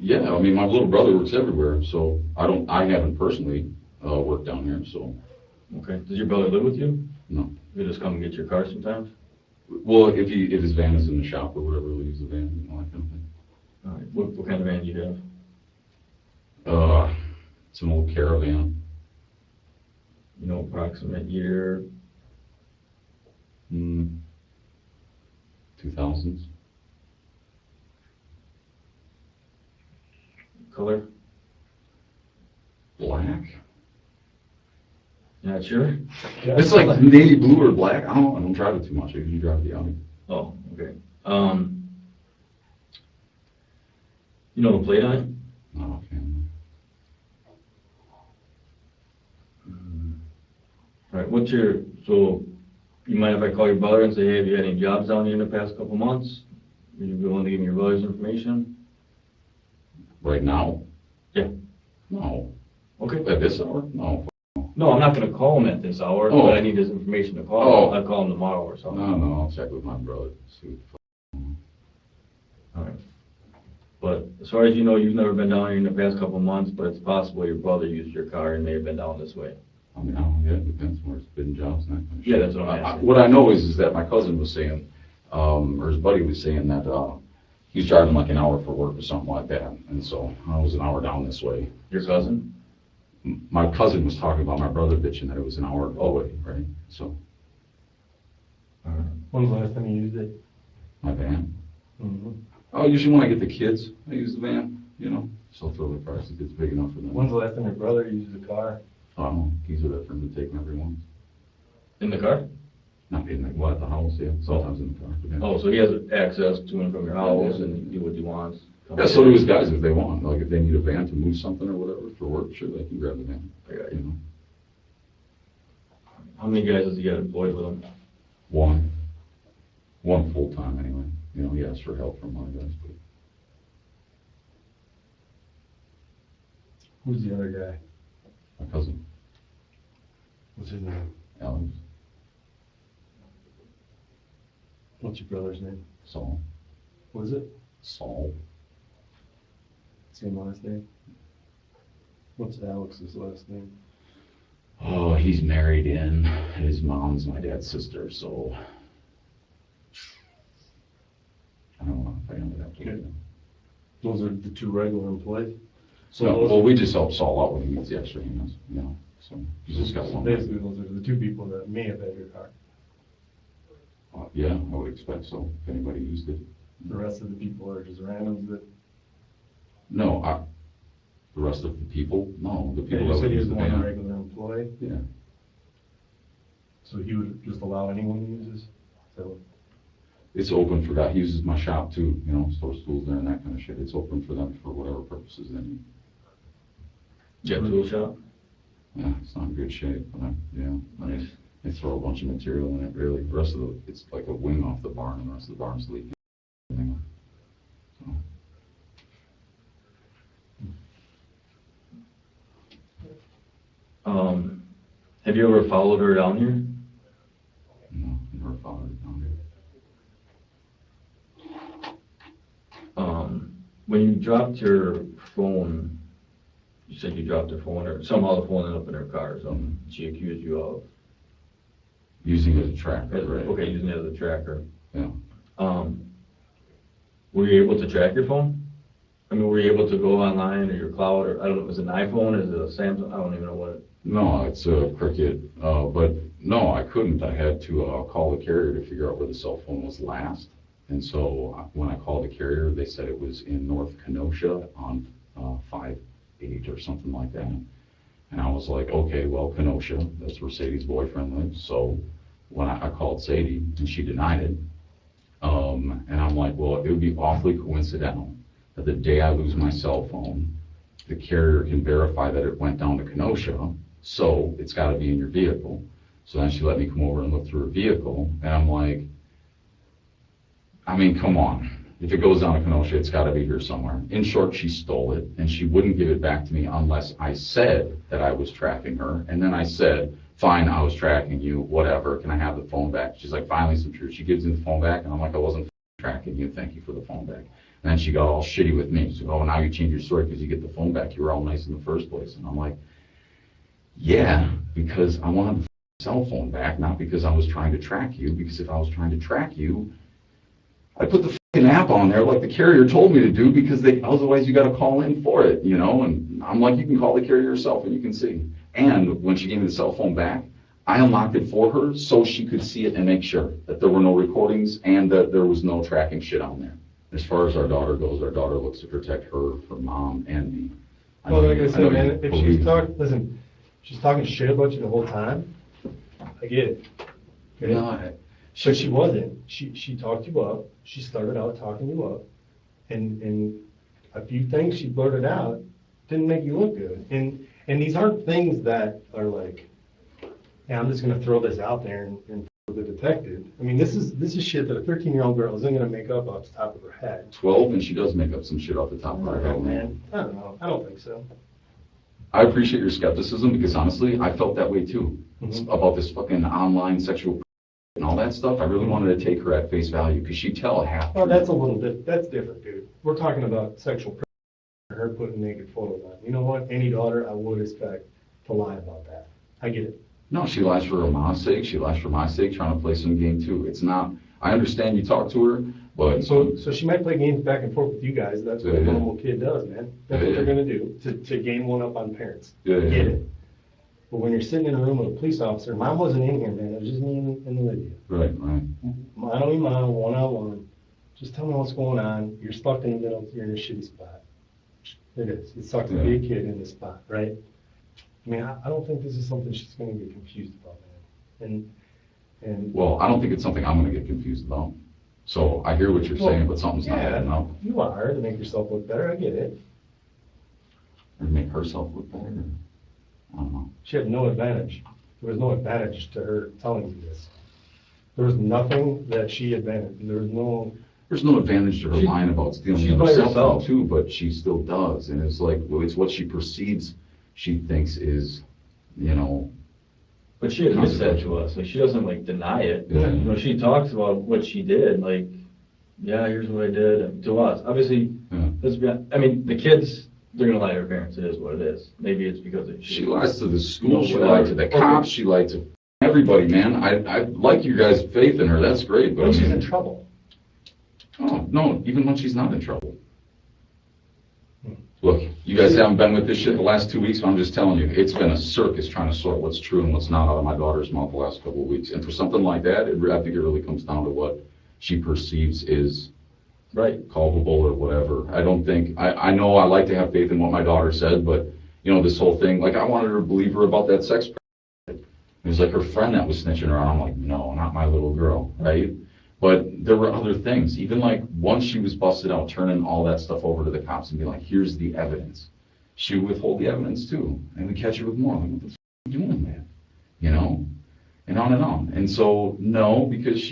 Yeah, I mean, my little brother works everywhere, so I haven't personally worked down here, so. Okay. Does your brother live with you? No. You just come and get your car sometimes? Well, if his van is in the shop or whatever, he'll use the van, you know, that kind of thing. All right. What kind of van do you have? It's an old Caravan. You know, approximate year? 2000s. Color? Black? You're not sure? It's like navy blue or black. I don't drive it too much. I usually drive the Audi. Oh, okay. You know the plate on it? No, okay. All right, so you mind if I call your brother and say, hey, have you had any jobs down here in the past couple months? Are you willing to give me your brother's information? Right now? Yeah. No. Okay. At this hour? No. No, I'm not gonna call him at this hour, Oh. but I need his information to call him. I'll call him tomorrow or something. No, I'll check with my brother. See what the All right. But as far as you know, you've never been down here in the past couple months, but it's possible your brother used your car and may have been down this way. I mean, it depends where it's been jobs and that kind of shit. Yeah, that's what I'm asking. What I know is that my cousin was saying, or his buddy was saying that, he was driving like an hour for work or something like that, and so I was an hour down this way. Your cousin? My cousin was talking about my brother bitching that it was an hour away, right? So. When's the last time you used it? My van. Mm-hmm. Oh, usually when I get the kids, I use the van, you know, so throw the price if it's big enough for them. When's the last time your brother used the car? I don't know, keys are there for him to take whenever he wants. In the car? Not in the, well, at the house, yeah, sometimes in the car. Yeah. Oh, so he has access to and from your house and do what he wants? Yeah, so do his guys if they want, like if they need a van to move something or whatever for work, sure, they can grab the van. I got You you. know? How many guys does he got employed with him? One full-time anyway. You know, he asked for help from other guys, but Who's the other guy? my cousin, What's his name? Alex, What's your brother's name? Saul, What is it? Saul, Same last name? What's Alex's last name? oh, he's married in. His mom's my dad's sister, so I don't know if I ended up doing it. Those are the two regular employees? So, well, we just help Saul out when he needs the extra hands, you know, so he's just got one. Basically, those are the two people that may have had your car. Yeah, I would expect so, if anybody used it. The rest of the people are just randoms that. No, the rest of the people, no, the people You that said would he use was the one van. regular employee, Yeah, so he would just allow anyone to use this? So, it's open for that, he uses my shop too, you know, store stools there and that kind of shit, it's open for them for whatever purposes they need. Yeah, tool shop? Yeah, it's not in good shape, but nice. They throw a bunch of material in it, really, the rest of it's like a wing off the barn, and the rest of the barn's leaking. So. Have you ever followed her down here? No, never followed it down there. When you dropped your phone, you said you dropped her phone, or somehow the phone ended up in her car or something. She accused you of? Using it as a tracker, right? Okay, using it as a tracker. Yeah. Were you able to track your phone? I mean, were you able to go online or your cloud, or I don't know, was it an iPhone, is it a Samsung, I don't even know what it. No, it's a Cricket, but no, I couldn't. I had to call the carrier to figure out where the cell phone was last. And so when I called the carrier, they said it was in North Kenosha on 5-8 or something like that. And I was like, okay, well, Kenosha, that's where Sadie's boyfriend lives. So when I called Sadie and she denied it, and I'm like, well, it would be awfully coincidental that the day I lose my cell phone, the carrier can verify that it went down to Kenosha, so it's got to be in your vehicle. So then she let me come over and look through her vehicle, and I'm like, I mean, come on. If it goes down to Kenosha, it's got to be here somewhere. In short, she stole it, and she wouldn't give it back to me unless I said that I was tracking her. And then I said, fine, I was tracking you, whatever, can I have the phone back? She's like, finally some truth. She gives me the phone back, and I'm like, I wasn't tracking you, thank you for the phone back. And then she got all shitty with me. She said, oh, now you changed your story because you get the phone back. You were all nice in the first place. And I'm like, yeah, because I wanted the cell phone back, not because I was trying to track you, because if I was trying to track you, I put the fucking app on there like the carrier told me to do, because otherwise you got to call in for it, you know? And I'm like, you can call the carrier yourself and you can see. And when she gave me the cell phone back, I unlocked it for her so she could see it and make sure that there were no recordings and that there was no tracking shit on there. As far as our daughter goes, our daughter looks to protect her mom, and me. Well, like I said, man, if she's talking shit about you the whole time, I get it. Okay? No, So she wasn't. She talked you up. She started out talking you up, and a few things she blurted out didn't make you look good. And these aren't things that are like, yeah, I'm just gonna throw this out there and the detective. I mean, this is shit that a 13-year-old girl isn't gonna make up off the top of her head. 12, and she does make up some shit off the top of her head, man. I don't know. I don't think so. I appreciate your skepticism, because honestly, I felt that way too. About this fucking online sexual and all that stuff. I really wanted to take her at face value, because she'd tell half. Well, that's a little bit, that's different, dude. We're talking about sexual her putting naked photos on. You know what? Any daughter, I would expect to lie about that. I get it. No, she lies for her mom's sake. She lies for my sake, trying to play some game too. It's not, I understand you talk to her, but. So she might play games back and forth with you guys. That's what a normal kid does, man. That's what they're gonna do, to gain one up on parents. Yeah. Get it. But when you're sitting in a room with a police officer, mom wasn't in here, man. It was just me and Olivia. Right. Mano y mano, one-on-one. Just tell me what's going on. You're stuck in the middle. You're in a shitty spot. It is. It sucks to be a kid in this spot, right? I mean, I don't think this is something she's going to get confused about, man. And Well, I don't think it's something I'm going to get confused about. So I hear what you're saying, but something's not adding up. You are, to make yourself look better. I get it. Or make herself look better. I don't know. She had no advantage. There was no advantage to her telling you this. There was nothing that she advantaged. There's no advantage to her lying about stealing she's the by other cell herself. phone too, but she still does. And it's like, well, it's what she perceives, she thinks is, you know. But she admits that to us, like, she doesn't, like, deny it. Yeah. You know, she talks about what she did, like, yeah, here's what I did, and to us. Obviously, let's be honest, I mean, the kids, they're gonna lie to their parents, it is what it is. Maybe it's because She lies to the school, No, she whatever. lied to the cops, she lied to everybody, man. I like your guys' faith in her, that's great, but I When she's mean. in trouble. Oh, no, even when she's not in trouble. Look, you guys haven't been with this shit the last 2 weeks, but I'm just telling you, it's been a circus trying to sort what's true and what's not out of my daughter's mouth the last couple of weeks. And for something like that, I think it really comes down to what she perceives is right, culpable or whatever. I don't think, I know I like to have faith in what my daughter said, but, you know, this whole thing, like, I wanted her to believe her about that sex. It was like her friend that was snitching her out. I'm like, no, not my little girl, right? But there were other things. Even like once she was busted out, turning all that stuff over to the cops and be like, here's the evidence. She would withhold the evidence too. And we catch her with more. Like, what the f are you doing, man? You know? And on and on. And so, no, because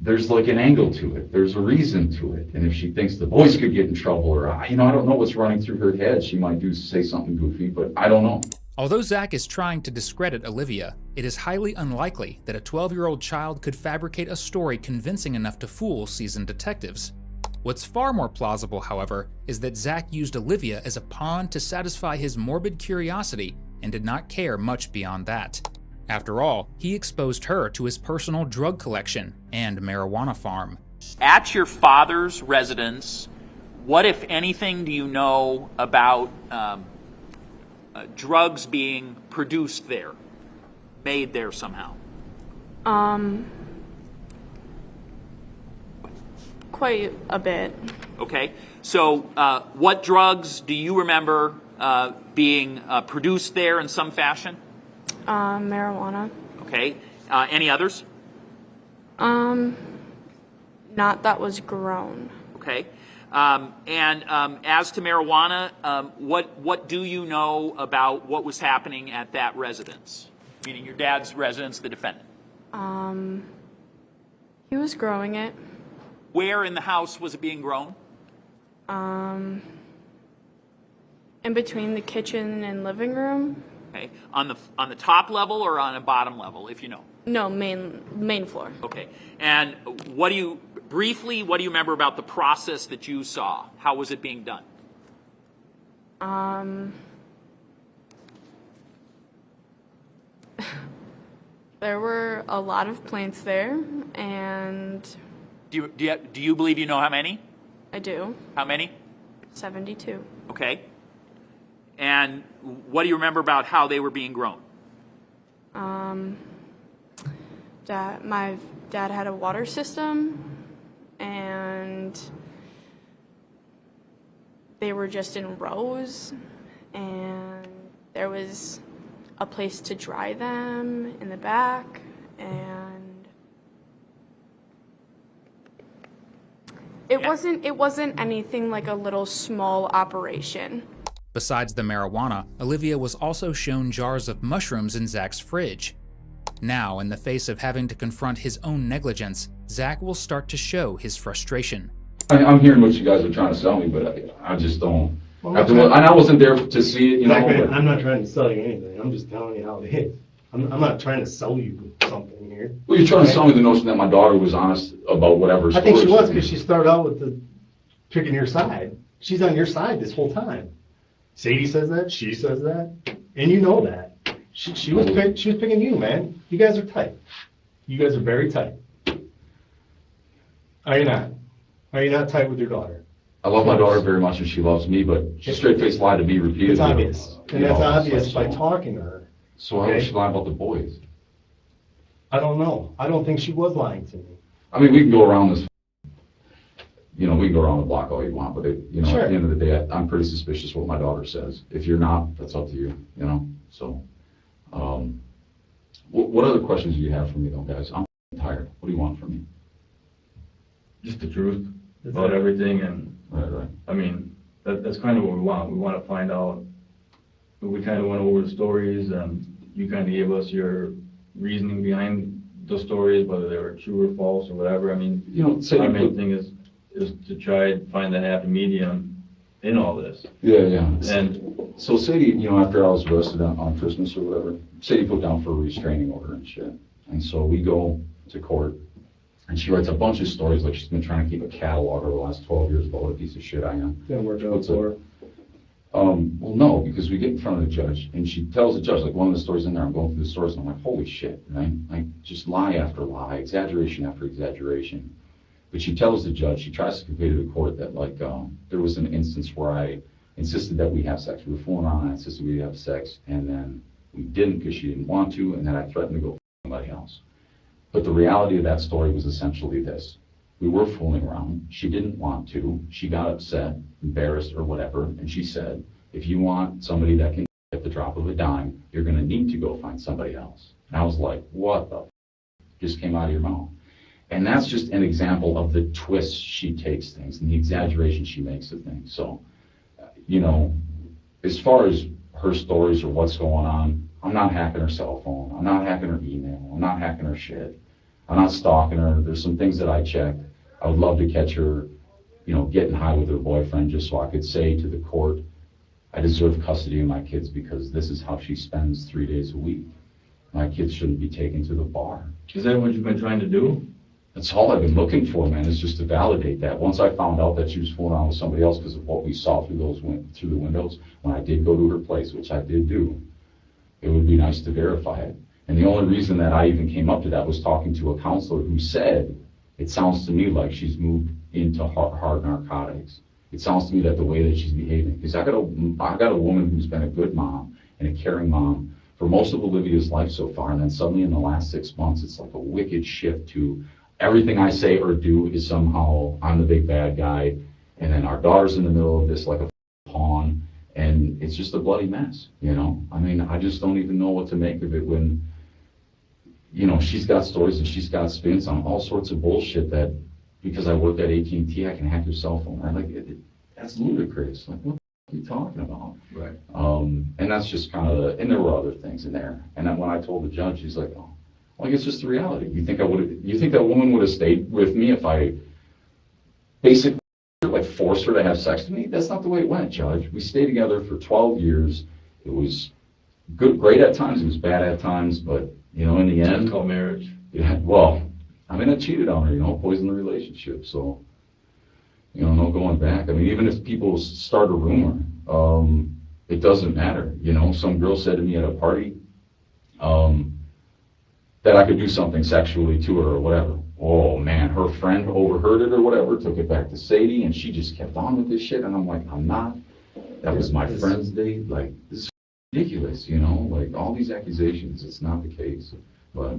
there's like an angle to it. There's a reason to it. And if she thinks the boys could get in trouble or, you know, I don't know what's running through her head. She might say something goofy, but I don't know. Although Zach is trying to discredit Olivia, it is highly unlikely that a 12-year-old child could fabricate a story convincing enough to fool seasoned detectives. What's far more plausible, however, is that Zach used Olivia as a pawn to satisfy his morbid curiosity and did not care much beyond that. After all, he exposed her to his personal drug collection and marijuana farm. At your father's residence, what, if anything, do you know about drugs being produced there, made there somehow? Quite a bit. Okay, so what drugs do you remember being produced there in some fashion? Marijuana. Okay, any others? Not that was grown. Okay, and as to marijuana, what do you know about what was happening at that residence? Meaning your dad's residence, the defendant. He was growing it. Where in the house was it being grown? In between the kitchen and living room. Okay, on the top level or on a bottom level, if you know? No, main floor. Okay, and what do you remember about the process that you saw? How was it being done? There were a lot of plants there, and Do you believe you know how many? I do. How many? 72. Okay. And what do you remember about how they were being grown? My dad had a water system, and they were just in rows, and there was a place to dry them in the back, and it wasn't anything like a little small operation. Besides the marijuana, Olivia was also shown jars of mushrooms in Zach's fridge. Now, in the face of having to confront his own negligence, Zach will start to show his frustration. I'm hearing what you guys are trying to sell me, but I just don't. And I wasn't there to see it, you know. But I'm not trying to sell you anything. I'm just telling you how it is. I'm not trying to sell you something here. Well, you're trying to sell me the notion that my daughter was honest about whatever. I think she was, because she started out with the picking your side. She's on your side this whole time. Sadie says that, she says that, and you know that. She was picking you, man. You guys are tight. You guys are very tight. Are you not? Are you not tight with your daughter? I love my daughter very much and she loves me, but she straight-faced lied to me repeatedly. It's obvious, and that's obvious by talking to her. So why would she lie about the boys? I don't know. I don't think she was lying to me. I mean, we can go around this, we can go around the block all you want, but Sure. At the end of the day, I'm pretty suspicious what my daughter says. If you're not, that's up to you, so. What other questions do you have for me though, guys? I'm tired. What do you want from me? Just the truth about everything, and Right. I mean, that's kind of what we want. We want to find out. We kind of went over the stories, and you kind of gave us your reasoning behind the stories, whether they were true or false or whatever. I mean, our main thing is to try and find that happy medium in all this. Yeah. And so Sadie, after I was arrested on Christmas or whatever, Sadie put down for a restraining order and shit. And so we go to court, and she writes a bunch of stories, like she's been trying to keep a catalog over the last 12 years about what a piece of shit I am. Didn't work out for her. Well, no, because we get in front of the judge, and she tells the judge, like, one of the stories in there, I'm going through the stories, and I'm like, holy shit, right? Like, just lie after lie, exaggeration after exaggeration. But she tells the judge, she tries to convey to the court that, like, there was an instance where I insisted that we have sex. We were fooling around, and I insisted we have sex, and then we didn't because she didn't want to, and then I threatened to go somebody else. But the reality of that story was essentially this. We were fooling around. She didn't want to. She got upset, embarrassed, or whatever, and she said, if you want somebody that can at the drop of a dime, you're going to need to go find somebody else. And I was like, what the f*** just came out of your mouth? And that's just an example of the twists she takes things and the exaggeration she makes of things. So, as far as her stories or what's going on, I'm not hacking her cell phone. I'm not hacking her email. I'm not hacking her shit. I'm not stalking her. There's some things that I checked. I would love to catch her, getting high with her boyfriend just so I could say to the court, I deserve custody of my kids because this is how she spends 3 days a week. My kids shouldn't be taken to the bar. Is that what you've been trying to do? That's all I've been looking for, man, is just to validate that. Once I found out that she was fooling around with somebody else because of what we saw through the windows, when I did go to her place, which I did do, it would be nice to verify it. And the only reason that I even came up to that was talking to a counselor who said, it sounds to me like she's moved into hard narcotics. It sounds to me that the way that she's behaving, because I got a woman who's been a good mom and a caring mom for most of Olivia's life so far, and then suddenly in the last 6 months, it's like a wicked shift to everything I say or do is somehow I'm the big bad guy, and then our daughter's in the middle of this like a pawn, and it's just a bloody mess, I mean, I just don't even know what to make of it when, she's got stories and she's got spins on all sorts of bullshit that, because I worked at AT&T, I can hack your cell phone. I'm like, that's ludicrous. Like, what are you talking about? Right. And that's just kind of and there were other things in there. And then when I told the judge, he's like, oh, well, I guess it's the reality. You think that woman would have stayed with me if I basically forced her to have sex with me? That's not the way it went, Judge. We stayed together for 12 years. It was great at times. It was bad at times, but in the end, It's called marriage. Yeah. Well, I mean, I cheated on her. Poisoned the relationship. So, no going back. I mean, even if people start a rumor, it doesn't matter. Some girl said to me at a party that I could do something sexually to her or whatever. Oh man, her friend overheard it or whatever, took it back to Sadie, and she just kept on with this shit. And I'm like, I'm not. That was my friend's date. Like, this is ridiculous, like all these accusations. It's not the case, but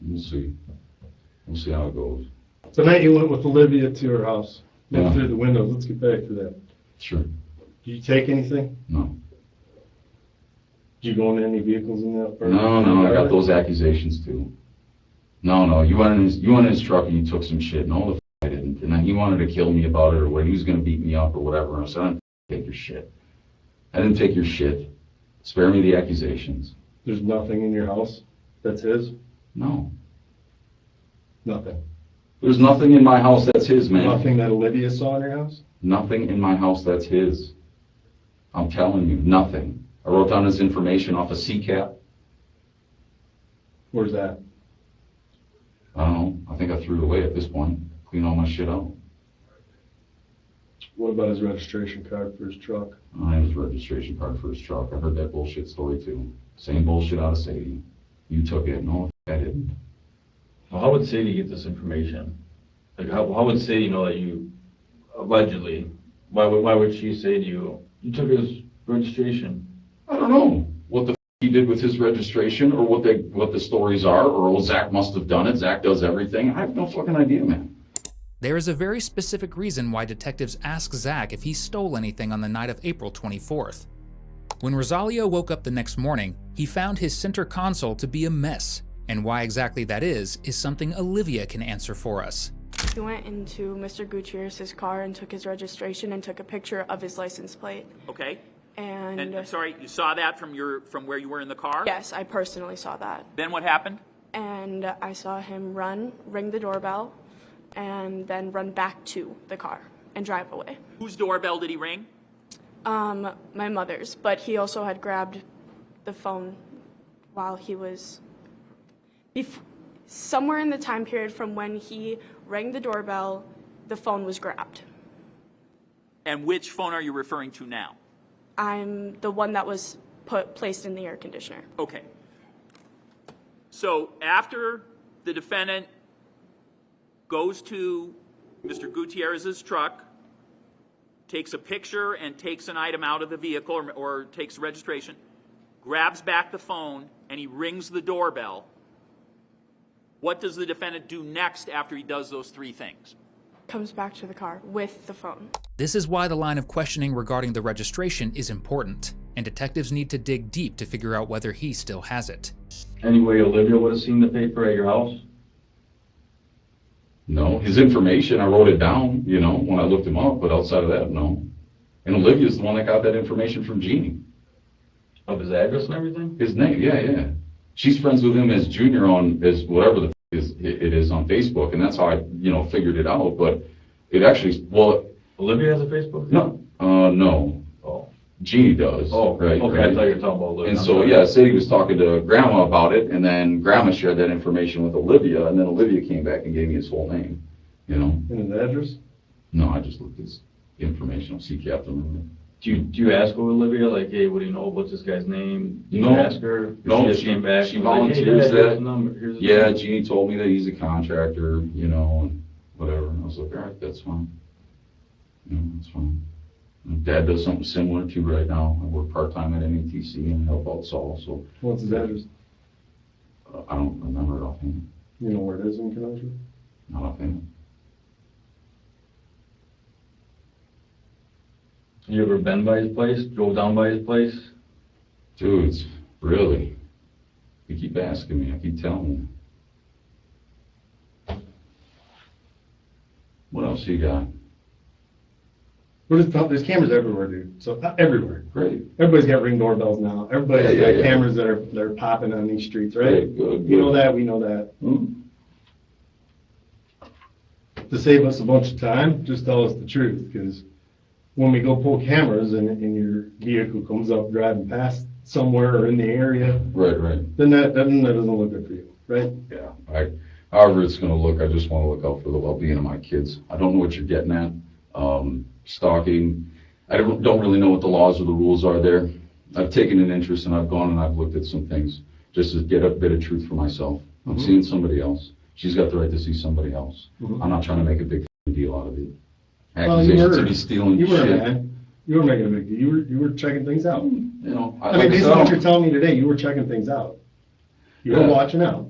we'll see. We'll see how it goes. The night you went with Olivia to her house, went Yeah. through the windows. Let's get back to that. Sure. Did you take anything? No. Did you go in any vehicles in that? No, I got those accusations too. No, you went in his truck and you took some shit. No, the f I didn't. And then he wanted to kill me about it or what, he was going to beat me up or whatever. And I said, I didn't take your shit. I didn't take your shit. Spare me the accusations. There's nothing in your house that's his? No. Nothing. There's nothing in my house that's his, man. Nothing that Olivia saw in your house? Nothing in my house that's his. I'm telling you, nothing. I wrote down his information off a CCAP. Where's that? I don't know. I think I threw it away at this point. Clean all my shit out. What about his registration card for his truck? I have his registration card for his truck. I heard that bullshit story too. Same bullshit out of Sadie. You took it. No, I didn't. Well, how would Sadie get this information? Like, how would Sadie know that you, allegedly, why would she say to you, you took his registration? I don't know what the he did with his registration or what the stories are, or oh, Zach must have done it. Zach does everything. I have no fucking idea, man. There is a very specific reason why detectives asked Zach if he stole anything on the night of April 24th. When Rosalio woke up the next morning, he found his center console to be a mess. And why exactly that is something Olivia can answer for us. He went into Mr. Gutierrez's car and took his registration and took a picture of his license plate. Okay. And I'm sorry, you saw that from where you were in the car? yes, I personally saw that. Then what happened? And I saw him ring the doorbell, and then run back to the car and drive away. Whose doorbell did he ring? My mother's, but he also had grabbed the phone while he was somewhere in the time period from when he rang the doorbell, the phone was grabbed. And which phone are you referring to now? I'm the one that was placed in the air conditioner. Okay. So after the defendant goes to Mr. Gutierrez's truck, takes a picture and takes an item out of the vehicle or takes registration, grabs back the phone, and he rings the doorbell, what does the defendant do next after he does those three things? Comes back to the car with the phone. This is why the line of questioning regarding the registration is important, and detectives need to dig deep to figure out whether he still has it. Anyway, Olivia would have seen the paper at your house? No, his information, I wrote it down, you know, when I looked him up, but outside of that, no. And Olivia's the one that got that information from Jeannie. Of his address and everything? His name, yeah. She's friends with him as Junior as whatever it is on Facebook, and that's how I, figured it out, but it actually, Olivia has a Facebook? No, no. Oh. Jeannie does. Oh, right. Okay, right. I thought you were talking about Olivia. And so, yeah, Sadie was talking to Grandma about it, and then Grandma shared that information with Olivia, and then Olivia came back and gave me his whole name, And his address? No, I just looked at his information on Sea Captain. Do you ask Olivia, like, hey, what do you know? What's this guy's name? Do you No. ask her? No, She just came back. she and was like, hey, volunteers Dad, here's that. the number, here's the Yeah, number. Jeannie told me that he's a contractor, and whatever. And I was like, all right, that's fine. That's fine. And Dad does something similar too right now. I work part-time at NETC and help out Saul, so. What's his address? I don't remember it offhand. You know where it is in Kenosha? Not offhand. You ever been by his place? Drove down by his place? Dudes, really? You keep asking me, I keep telling you. What else you got? There's cameras everywhere, dude. So everywhere. Great. Everybody's got Ring doorbells now. Everybody's Yeah, got cameras that are popping on these streets, right? Good. You know that, we know that. Hmm? To save us a bunch of time, just tell us the truth, because when we go pull cameras and your vehicle comes up driving past somewhere or in the area, Right. then that doesn't look good for you, right? Yeah. However it's gonna look, I just wanna look out for the well-being of my kids. I don't know what you're getting at. Stalking, I don't really know what the laws or the rules are there. I've taken an interest and I've gone and I've looked at some things just to get a bit of truth for myself. I'm seeing somebody else. She's got the right to see somebody else. I'm not trying to make a big deal out of it. Accusations of me stealing you were, shit. man. You were making a big deal. You were checking things out. I mean, based on what you're telling me today, you were checking things out. You were watching out.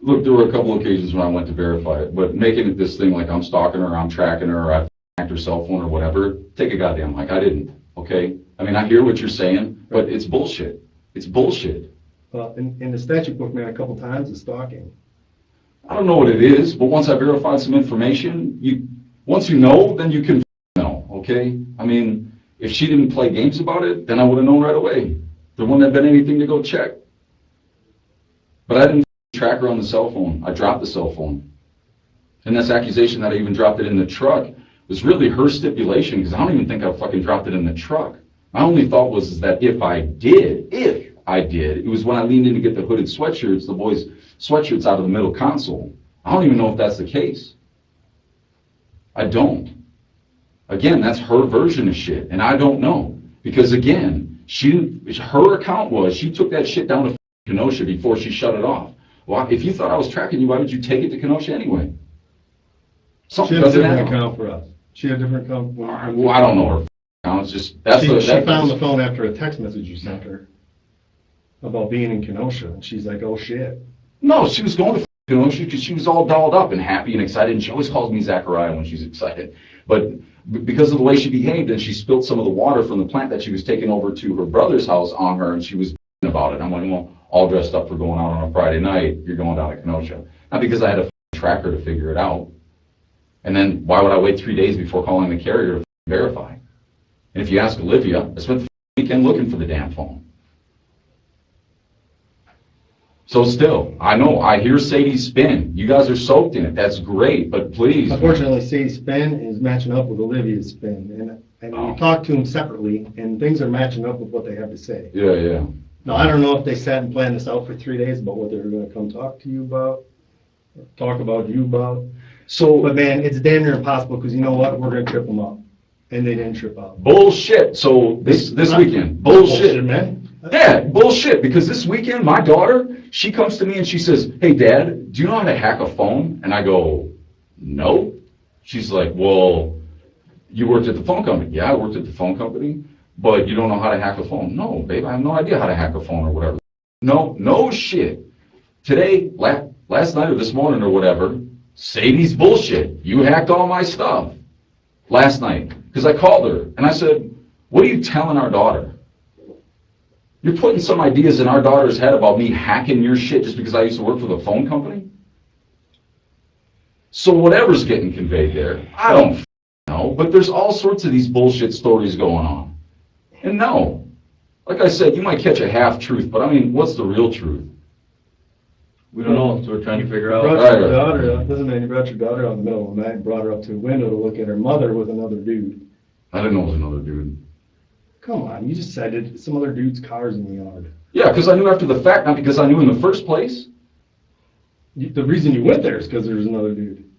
Look, there were a couple occasions when I went to verify it, but making it this thing like I'm stalking her, I'm tracking her, or I've hacked her cell phone or whatever, take a goddamn hike. I didn't, okay? I mean, I hear what you're saying, but it's bullshit. It's bullshit. Well, in the statute book, man, a couple times is stalking. I don't know what it is, but once I verified some information, once you know, then you can know, okay? I mean, if she didn't play games about it, then I would have known right away. There wouldn't have been anything to go check. But I didn't track her on the cell phone. I dropped the cell phone. And this accusation that I even dropped it in the truck was really her stipulation, because I don't even think I fucking dropped it in the truck. My only thought was that if I did, it was when I leaned in to get the hooded sweatshirts, the boys' sweatshirts out of the middle console. I don't even know if that's the case. I don't. Again, that's her version of shit, and I don't know. Because again, her account was, she took that shit down to Kenosha before she shut it off. Well, if you thought I was tracking you, why would you take it to Kenosha anyway? Something She had a doesn't different add up. account for us. She had a different account. Well, I don't know her account. It's just She found the phone after a text message you sent her about being in Kenosha, and she's like, "Oh shit." No, she was going to Kenosha because she was all dolled up and happy and excited, and she always calls me Zachariah when she's excited. But because of the way she behaved, and she spilled some of the water from the plant that she was taking over to her brother's house on her, and she was about it. I'm like, well, all dressed up for going out on a Friday night, you're going down to Kenosha. Not because I had a tracker to figure it out. And then why would I wait 3 days before calling the carrier to verify? And if you ask Olivia, I spent weekend looking for the damn phone. So still, I know, I hear Sadie's spin. You guys are soaked in it. That's great, but please. Unfortunately, Sadie's spin is matching up with Olivia's spin, and we talked to them separately, and things are matching up with what they have to say. Yeah, yeah. Now, I don't know if they sat and planned this out for 3 days about what they were gonna come talk to you about, or talk about you about. So, But man, it's damn near impossible, because you know what, we're gonna trip them up, and they didn't trip up. bullshit. So this weekend, bullshit. Man. Yeah, bullshit, because this weekend, my daughter, she comes to me and she says, hey, Dad, do you know how to hack a phone? And I go, no. She's like, well, you worked at the phone company. Yeah, I worked at the phone company, but you don't know how to hack a phone. No, babe, I have no idea how to hack a phone or whatever. No shit. Today, last night or this morning or whatever, Sadie's bullshit. You hacked all my stuff last night. Because I called her and I said, what are you telling our daughter? You're putting some ideas in our daughter's head about me hacking your shit just because I used to work for the phone company? So whatever's getting conveyed there, I don't know, but there's all sorts of these bullshit stories going on. And no, like I said, you might catch a half-truth, but I mean, what's the real truth? We don't know, so we're trying to figure out. Brought your daughter up, doesn't mean you brought your daughter out in the middle of the night and brought her up to a window to look at her mother with another dude. I didn't know it was another dude. Come on, you just said it, some other dude's car's in the yard. Yeah, because I knew after the fact, not because I knew in the first place. The reason you went there is because there's another dude.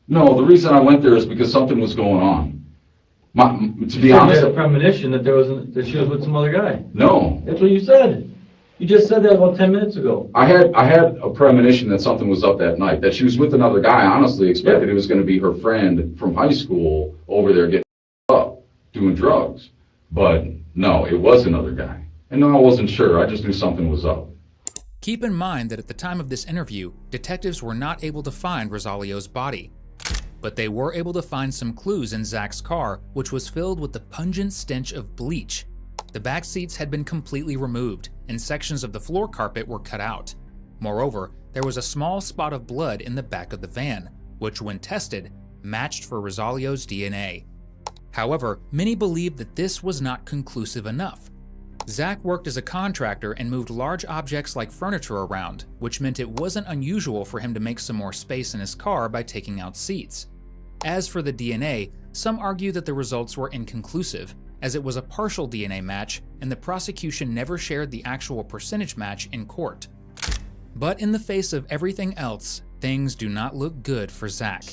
No, the reason I went there is because something was going on. To be honest, You had a premonition that that she was with some other guy. No. That's what you said. You just said that about 10 minutes ago. I had a premonition that something was up that night, that she was with another guy. I honestly expected it was going to be her friend from high school over there getting up, doing drugs. But no, it was another guy. And no, I wasn't sure. I just knew something was up. Keep in mind that at the time of this interview, detectives were not able to find Rosalio's body. But they were able to find some clues in Zach's car, which was filled with the pungent stench of bleach. The back seats had been completely removed, and sections of the floor carpet were cut out. Moreover, there was a small spot of blood in the back of the van, which when tested, matched for Rosalio's DNA. However, many believed that this was not conclusive enough. Zach worked as a contractor and moved large objects like furniture around, which meant it wasn't unusual for him to make some more space in his car by taking out seats. As for the DNA, some argue that the results were inconclusive, as it was a partial DNA match and the prosecution never shared the actual percentage match in court. But in the face of everything else, things do not look good for Zach.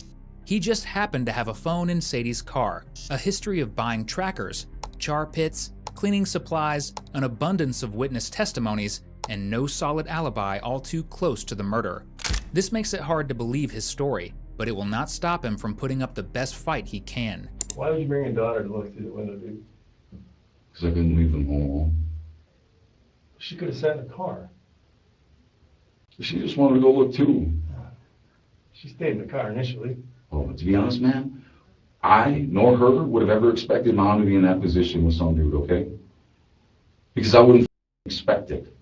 He just happened to have a phone in Sadie's car, a history of buying trackers, char pits, cleaning supplies, an abundance of witness testimonies, and no solid alibi all too close to the murder. This makes it hard to believe his story, but it will not stop him from putting up the best fight he can. Why would you bring your daughter to look through the window, dude? Because I couldn't leave them home alone. She could have sat in the car. She just wanted to go look too. She stayed in the car initially. Oh, to be honest, man, I nor her would have ever expected Mom to be in that position with some dude, okay? Because I wouldn't expect it.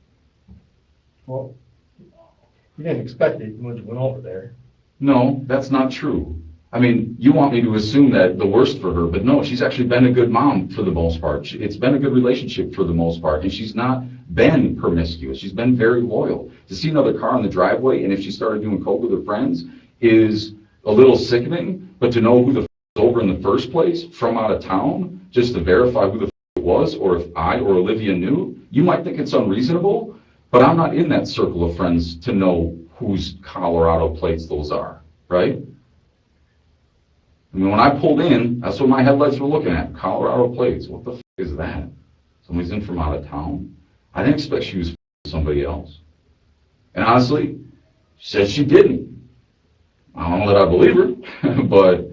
Well, you didn't expect it when you went over there. No, that's not true. I mean, you want me to assume that the worst for her, but no, she's actually been a good mom for the most part. It's been a good relationship for the most part, and she's not been promiscuous. She's been very loyal. To see another car in the driveway, and if she started doing coke with her friends, is a little sickening, but to know who the over in the first place from out of town, just to verify who the it was, or if I or Olivia knew, you might think it's unreasonable, but I'm not in that circle of friends to know whose Colorado plates those are, right? I mean, when I pulled in, that's what my headlights were looking at, Colorado plates. What the is that? Somebody's in from out of town? I didn't expect she was somebody else. And honestly, she said she didn't. I don't know that I believe her, but,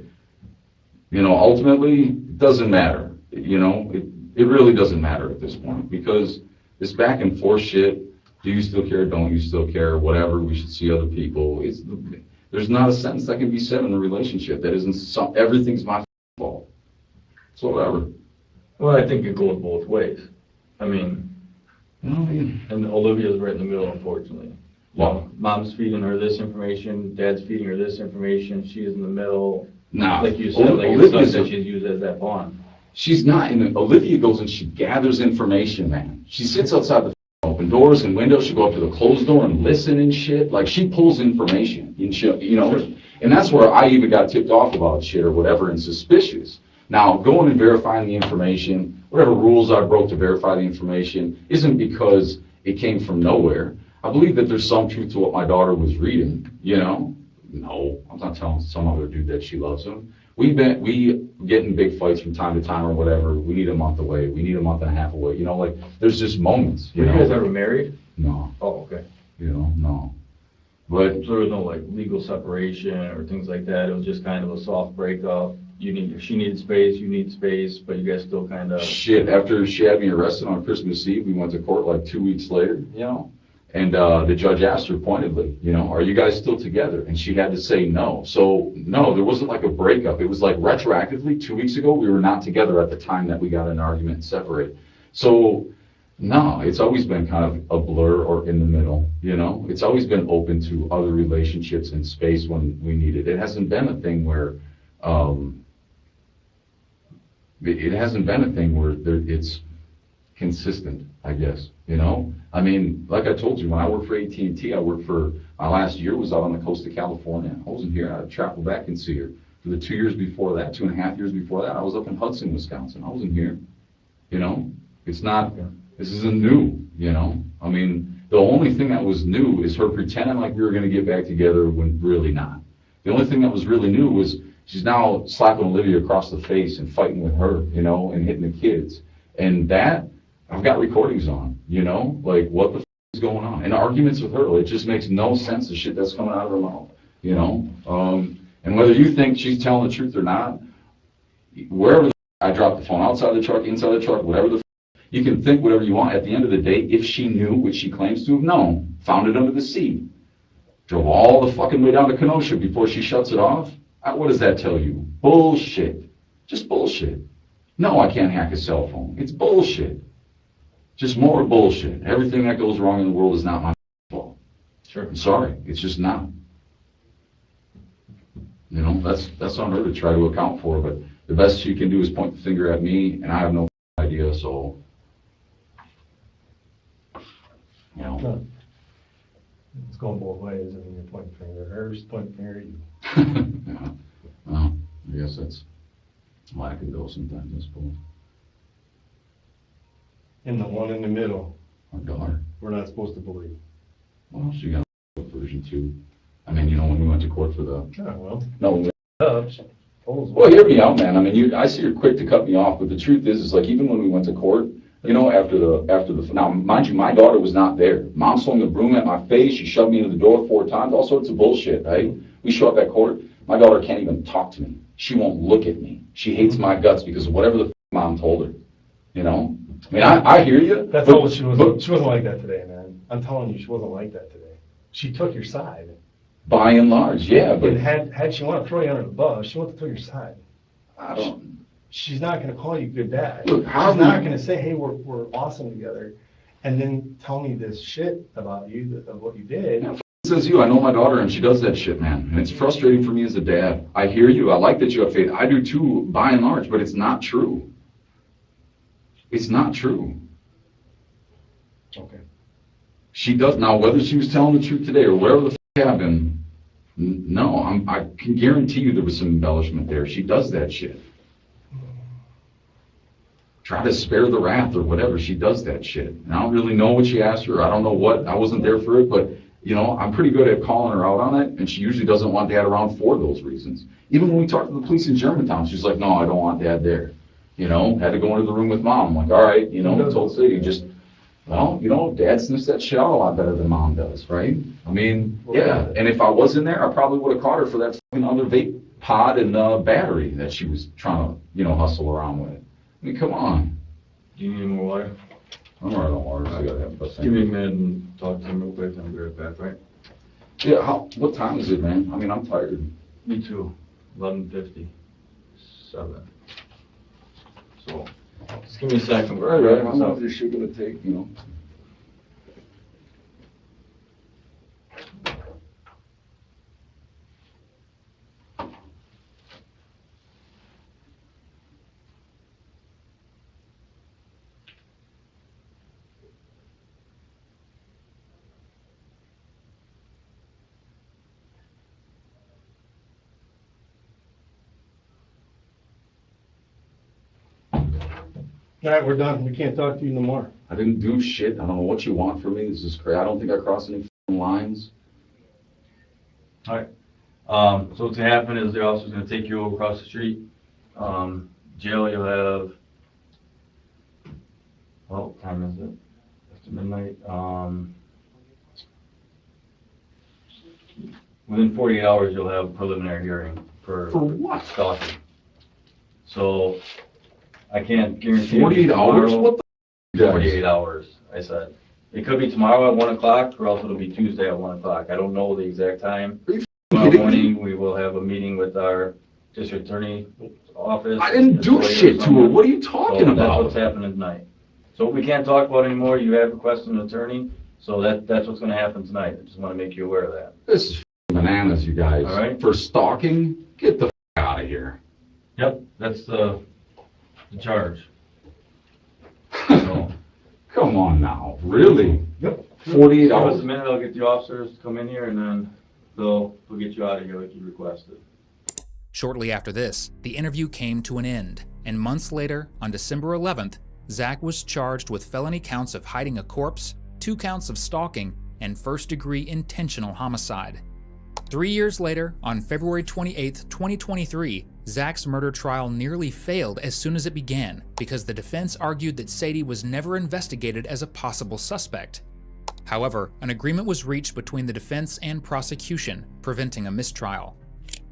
you know, ultimately, it doesn't matter. You know, it really doesn't matter at this point, because this back and forth shit, do you still care, don't you still care, whatever, we should see other people. There's not a sentence that can be said in a relationship that isn't everything's my fault. So whatever. Well, I think it goes both ways. I mean, and Olivia's right in the middle, unfortunately. Well, Mom's feeding her this information, Dad's feeding her this information, she's in the middle. Nah, like you said, like it's something that she's used as that pawn. She's not, and Olivia goes and she gathers information, man. She sits outside the open doors and windows. She'll go up to the closed door and listen and shit. Like, she pulls information, and she, you know, and that's where I even got tipped off about shit or whatever and suspicious. Now, going and verifying the information, whatever rules I broke to verify the information, isn't because it came from nowhere. I believe that there's some truth to what my daughter was reading, you know? No, I'm not telling some other dude that she loves him. We get in big fights from time to time or whatever. We need a month away. We need a month and a half away. You know, like, there's just moments. Were you guys ever married? No. Oh, okay. You know, no. But so there was no like legal separation or things like that. It was just kind of a soft breakup. She needed space, you need space, but you guys still kind of. Shit, after she had me arrested on Christmas Eve, we went to court like 2 weeks later, you know? And the judge asked her pointedly, you know, are you guys still together? And she had to say no. So, no, there wasn't like a breakup. It was like retroactively, 2 weeks ago, we were not together at the time that we got in an argument and separated. So, no, it's always been kind of a blur or in the middle, you know? It's always been open to other relationships and space when we need it. It hasn't been a thing where, it's consistent, I guess, you know? I mean, like I told you, when I worked for AT&T, my last year was out on the coast of California. I wasn't here. I'd travel back and see her. For the 2 years before that, 2.5 years before that, I was up in Hudson, Wisconsin. I wasn't here, you know? It's not, this isn't new, you know? I mean, the only thing that was new is her pretending like we were going to get back together when really not. The only thing that was really new was she's now slapping Olivia across the face and fighting with her, you know, and hitting the kids. And that, I've got recordings on, you know, like what the is going on. And arguments with her, it just makes no sense, the shit that's coming out of her mouth, you know. And whether you think she's telling the truth or not, wherever I dropped the phone, outside the truck, inside the truck, whatever you can think whatever you want. At the end of the day, if she knew, which she claims to have known, found it under the seat, drove all the fucking way down to Kenosha before she shuts it off, what does that tell you? Bullshit. Just bullshit. No, I can't hack a cell phone. It's bullshit. Just more bullshit. Everything that goes wrong in the world is not my fault. Sure. I'm sorry. It's just not. You know, that's on her to try to account for, but the best she can do is point the finger at me, and I have no idea, so, you know. No. It's going both ways. I mean, you're pointing finger at her, she's pointing finger at you. Yeah. Well, I guess that's lack of go sometimes, I suppose. And the one in the middle, Our daughter. we're not supposed to believe. Well, she got version 2. I mean, you know, when we went to court for the... Oh, well. No, when we Well, hear me out, man. I mean, I see you're quick to cut me off, but the truth is like even when we went to court, you know, after the now, mind you, my daughter was not there. Mom swung the broom at my face. She shoved me into the door 4 times. All sorts of bullshit, right? We show up at court. My daughter can't even talk to me. She won't look at me. She hates my guts because of whatever the mom told her. You know? I mean, I hear you. That's but, all she wasn't. She wasn't like that today, man. I'm telling you, she wasn't like that today. She took your side. By and large, yeah. But And had she want to throw you under the bus, she wants to throw your side. I don't. She's not going to call you good dad. Look, She's how not going to say, hey, we're awesome together, and then tell me this shit about you, of what you did. Yeah, says you. I know my daughter, and she does that shit, man. And it's frustrating for me as a dad. I hear you. I like that you have faith. I do too, by and large, but it's not true. It's not true. Okay. She does now. Whether she was telling the truth today or whatever the f happened, no, I can guarantee you there was some embellishment there. She does that shit. Try to spare the wrath or whatever. She does that shit. And I don't really know what she asked her. I don't know what. I wasn't there for it, but you know, I'm pretty good at calling her out on it, and she usually doesn't want Dad around for those reasons. Even when we talked to the police in Germantown, she's like, no, I don't want Dad there. You know, had to go into the room with Mom. I'm like, all right, you know, told City, just, well, you know, Dad sniffs that shit out a lot better than Mom does, right? I mean, yeah, and if I was in there, I probably would have caught her for that fucking other vape pod and battery that she was trying to, you know, hustle around with. I mean, come on. Do you need more water? I'm all right on water, so I gotta have a Just give me a minute and talk to him real quick, and I'll be right back, right? Yeah, what time is it, man? I mean, I'm tired. Me too. 11:57. So, just give me a second. All right, how long is this shit gonna take, you know? All right, we're done. We can't talk to you no more. I didn't do shit. I don't know what you want from me. This is crazy. I don't think I crossed any lines. All right. So what's gonna happen is the officer's gonna take you over across the street. Jail, you'll have, what time is it? After midnight. Within 48 hours, you'll have a preliminary hearing for what? stalking. So I can't guarantee. 48 hours? What the? 48 hours, I said. It could be tomorrow at 1 o'clock, or else it'll be Tuesday at 1 o'clock. I don't know the exact time. Tomorrow morning, we will have a meeting with our district attorney office. I didn't do shit to her. What are you talking So about? that's what's happening tonight. So what we can't talk about anymore, you have requested an attorney, so that's what's gonna happen tonight. I just wanna make you aware of that. This is bananas, you guys. All right. For stalking, get the out of here. Yep, that's the charge. So, Come on now, really? Yep. 48 give us hours? a minute, I'll get the officers to come in here, and then they'll get you out of here like you requested. Shortly after this, the interview came to an end, and months later, on December 11th, Zach was charged with felony counts of hiding a corpse, 2 counts of stalking, and first-degree intentional homicide. 3 years later, on February 28, 2023, Zach's murder trial nearly failed as soon as it began because the defense argued that Sadie was never investigated as a possible suspect. However, an agreement was reached between the defense and prosecution, preventing a mistrial.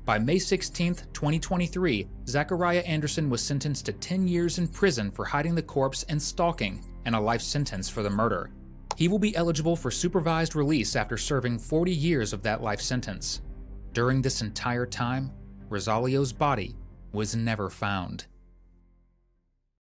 By May 16, 2023, Zachariah Anderson was sentenced to 10 years in prison for hiding the corpse and stalking, and a life sentence for the murder. He will be eligible for supervised release after serving 40 years of that life sentence. During this entire time, Rosalio's body was never found.